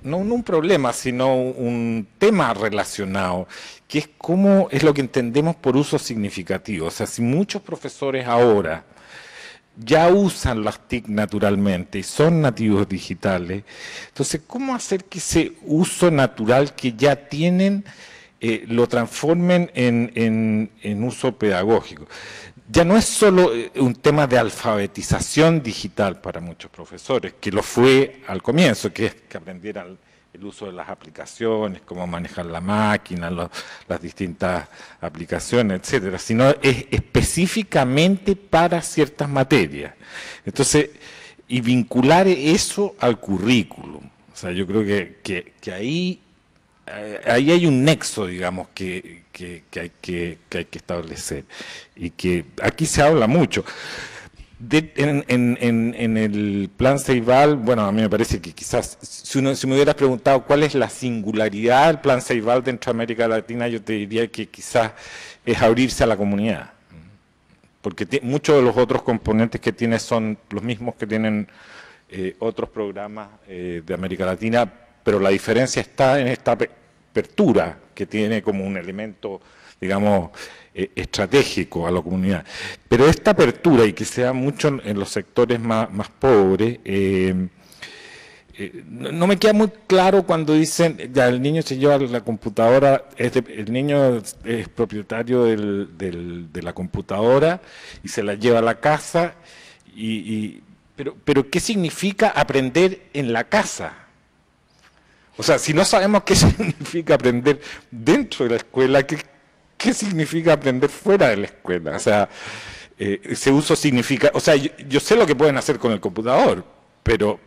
Speaker 3: no un problema, sino un tema relacionado, que es cómo es lo que entendemos por uso significativo. O sea, si muchos profesores ahora ya usan las TIC naturalmente y son nativos digitales, entonces, ¿cómo hacer que ese uso natural que ya tienen lo transformen en uso pedagógico? Ya no es solo un tema de alfabetización digital para muchos profesores, que lo fue al comienzo, que es que aprendieran el uso de las aplicaciones, cómo manejar la máquina, las distintas aplicaciones, etcétera, sino es específicamente para ciertas materias. Entonces, y vincular eso al currículum. O sea, yo creo que ahí hay un nexo, digamos, que hay que establecer y que aquí se habla mucho. En el plan Ceibal, bueno, a mí me parece que quizás, si me hubieras preguntado cuál es la singularidad del plan Ceibal dentro de América Latina, yo te diría que quizás es abrirse a la comunidad, porque muchos de los otros componentes que tiene son los mismos que tienen otros programas de América Latina, pero la diferencia está en esta apertura que tiene como un elemento, digamos, estratégico a la comunidad. Pero esta apertura, y que sea mucho en los sectores más pobres, no me queda muy claro cuando dicen, ya el niño se lleva la computadora, el niño es propietario de la computadora y se la lleva a la casa, pero ¿qué significa aprender en la casa? O sea, si no sabemos qué significa aprender dentro de la escuela, ¿qué significa aprender fuera de la escuela? O sea, ese uso significa, o sea, yo sé lo que pueden hacer con el computador, pero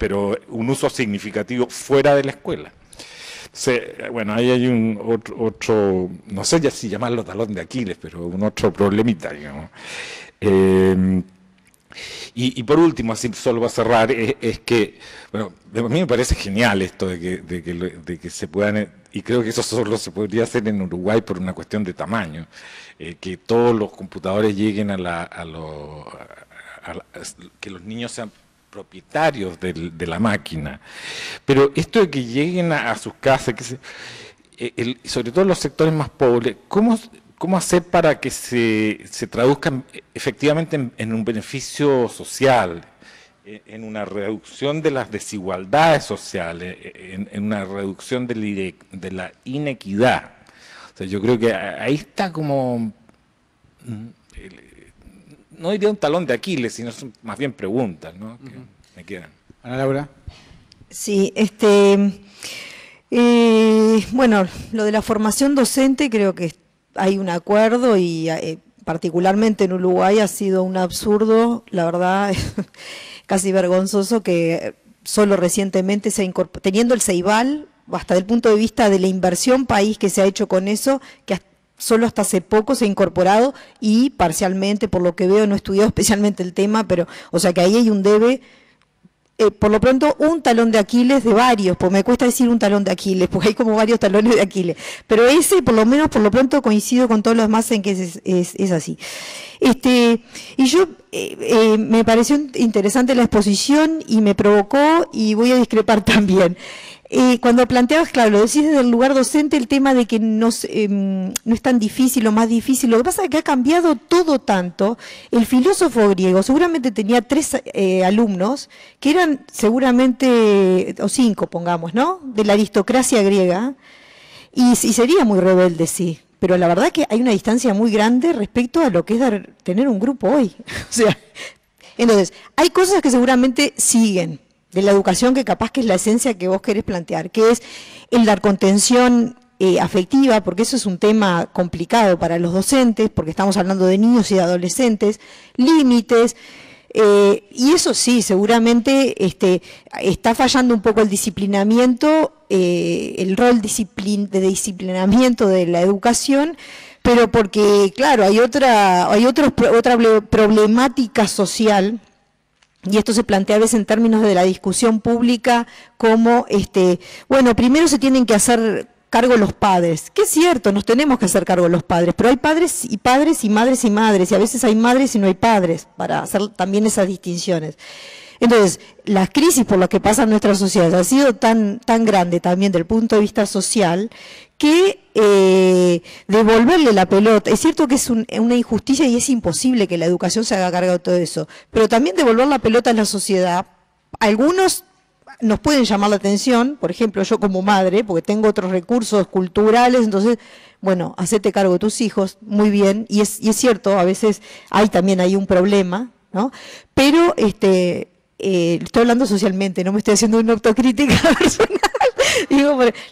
Speaker 3: un uso significativo fuera de la escuela. Entonces, bueno, ahí hay un otro, no sé ya si llamarlo talón de Aquiles, pero un otro problemita, digamos. Y por último, así solo para cerrar, es que, bueno, a mí me parece genial esto de que se puedan, y creo que eso solo se podría hacer en Uruguay por una cuestión de tamaño, que todos los computadores lleguen que los niños sean propietarios de la máquina. Pero esto de que lleguen a sus casas, sobre todo en los sectores más pobres, ¿cómo hacer para que se traduzcan efectivamente en un beneficio social, en una reducción de las desigualdades sociales, en una reducción de la inequidad? O sea, yo creo que ahí está como, no diría un talón de Aquiles, sino son más bien preguntas, ¿no? Que me quedan.
Speaker 1: Ana Laura.
Speaker 4: Sí, bueno, lo de la formación docente creo que hay un acuerdo y particularmente en Uruguay ha sido un absurdo, la verdad, casi vergonzoso que solo recientemente teniendo el CEIBAL, hasta el punto de vista de la inversión país que se ha hecho con eso, que solo hasta hace poco se ha incorporado y parcialmente, por lo que veo, no he estudiado especialmente el tema, pero, o sea que ahí hay un debe. Por lo pronto, un talón de Aquiles de varios, pues me cuesta decir un talón de Aquiles, porque hay como varios talones de Aquiles, pero ese, por lo menos, por lo pronto, coincido con todos los demás en que es así. Y yo, me pareció interesante la exposición y me provocó, y voy a discrepar también. Cuando planteabas, claro, lo decís desde el lugar docente, el tema de que no es tan difícil o más difícil. Lo que pasa es que ha cambiado todo tanto. El filósofo griego seguramente tenía 3 alumnos que eran seguramente, o 5 pongamos, ¿no?, de la aristocracia griega, y sería muy rebelde, sí. Pero la verdad que hay una distancia muy grande respecto a lo que es tener un grupo hoy. O sea, entonces, hay cosas que seguramente siguen de la educación, que capaz que es la esencia que vos querés plantear, que es el dar contención afectiva, porque eso es un tema complicado para los docentes, porque estamos hablando de niños y de adolescentes, límites, y eso sí, seguramente está fallando un poco el disciplinamiento, el rol de disciplinamiento de la educación, pero porque, claro, hay otra problemática social. Y esto se plantea a veces en términos de la discusión pública como, bueno, primero se tienen que hacer cargo los padres, que es cierto, nos tenemos que hacer cargo los padres, pero hay padres y madres y madres, y a veces hay madres y no hay padres, para hacer también esas distinciones. Entonces, las crisis por las que pasa nuestra sociedad ha sido tan grande también desde el punto de vista social, que devolverle la pelota, es cierto que es una injusticia y es imposible que la educación se haga cargo de todo eso, pero también devolver la pelota en la sociedad, algunos nos pueden llamar la atención, por ejemplo, yo como madre, porque tengo otros recursos culturales, entonces, bueno, hacete cargo de tus hijos, muy bien, y es cierto, a veces también hay un problema, ¿no? Pero, estoy hablando socialmente, no me estoy haciendo una autocrítica personal,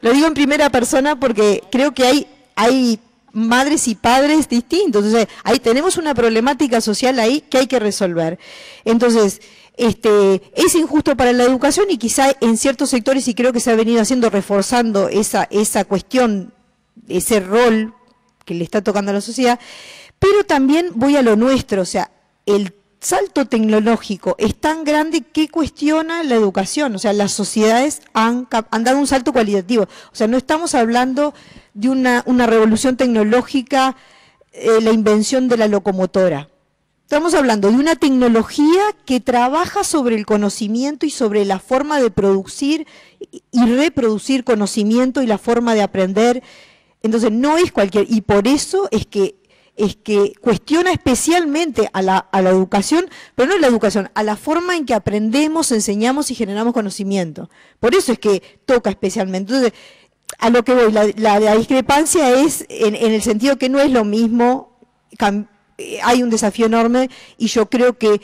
Speaker 4: lo digo en primera persona porque creo que hay madres y padres distintos, entonces ahí tenemos una problemática social ahí que hay que resolver. Entonces, es injusto para la educación y quizá en ciertos sectores, y creo que se ha venido reforzando esa cuestión, ese rol que le está tocando a la sociedad, pero también voy a lo nuestro, o sea, el salto tecnológico es tan grande que cuestiona la educación, o sea, las sociedades han dado un salto cualitativo, o sea, no estamos hablando de una revolución tecnológica, la invención de la locomotora. Estamos hablando de una tecnología que trabaja sobre el conocimiento y sobre la forma de producir y reproducir conocimiento y la forma de aprender. Entonces, no es cualquier, y por eso es que es que cuestiona especialmente a la educación, pero no a la educación, a la forma en que aprendemos, enseñamos y generamos conocimiento. Por eso es que toca especialmente. Entonces, a lo que voy, la discrepancia es en el sentido que no es lo mismo, hay un desafío enorme y yo creo que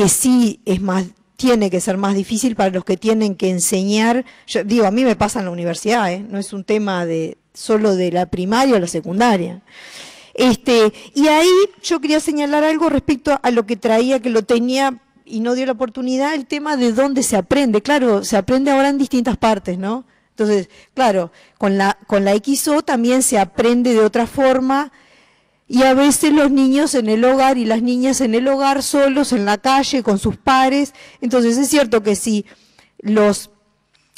Speaker 4: sí es más, tiene que ser más difícil para los que tienen que enseñar. Yo digo, a mí me pasa en la universidad, no es un tema solo de la primaria o la secundaria. Y ahí yo quería señalar algo respecto a lo que traía, que lo tenía y no dio la oportunidad, el tema de dónde se aprende. Claro, se aprende ahora en distintas partes, ¿no? Entonces, claro, con la XO también se aprende de otra forma y a veces los niños en el hogar y las niñas en el hogar solos, en la calle, con sus pares. Entonces es cierto que si los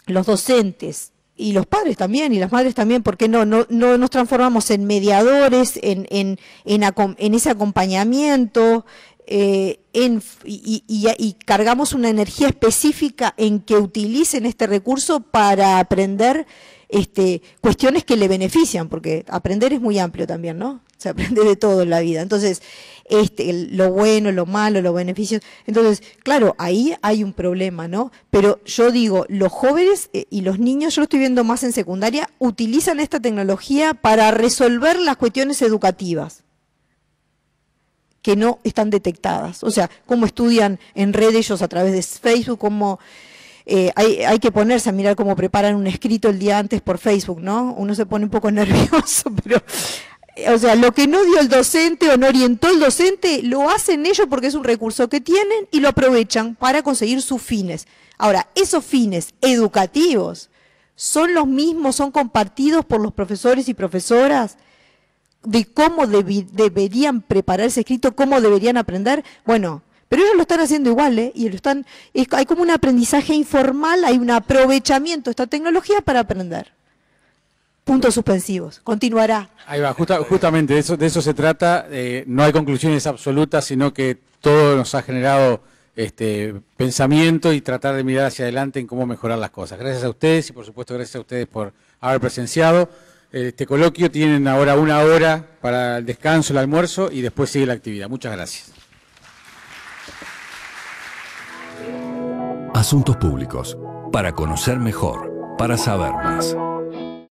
Speaker 4: docentes y los padres también, y las madres también, ¿por qué no nos transformamos en mediadores, en ese acompañamiento, y cargamos una energía específica en que utilicen este recurso para aprender cuestiones que le benefician, porque aprender es muy amplio también, ¿no? Se aprende de todo en la vida. Entonces, lo bueno, lo malo, los beneficios. Entonces, claro, ahí hay un problema, ¿no? Pero yo digo, los jóvenes y los niños, yo lo estoy viendo más en secundaria, utilizan esta tecnología para resolver las cuestiones educativas que no están detectadas. O sea, cómo estudian en red ellos a través de Facebook, cómo hay que ponerse a mirar cómo preparan un escrito el día antes por Facebook, ¿no? Uno se pone un poco nervioso, pero... O sea, lo que no dio el docente o no orientó el docente, lo hacen ellos porque es un recurso que tienen y lo aprovechan para conseguir sus fines. Ahora, esos fines educativos son los mismos, son compartidos por los profesores y profesoras de cómo deberían preparar ese escrito, cómo deberían aprender. Bueno, pero ellos lo están haciendo igual, y hay como un aprendizaje informal, hay un aprovechamiento de esta tecnología para aprender. Puntos suspensivos. Continuará.
Speaker 1: Ahí va, justamente de eso se trata. No hay conclusiones absolutas, sino que todo nos ha generado pensamiento y tratar de mirar hacia adelante en cómo mejorar las cosas. Gracias a ustedes y por supuesto gracias a ustedes por haber presenciado este coloquio. Tienen ahora 1 hora para el descanso, el almuerzo y después sigue la actividad. Muchas gracias.
Speaker 7: Asuntos públicos. Para conocer mejor, para saber más.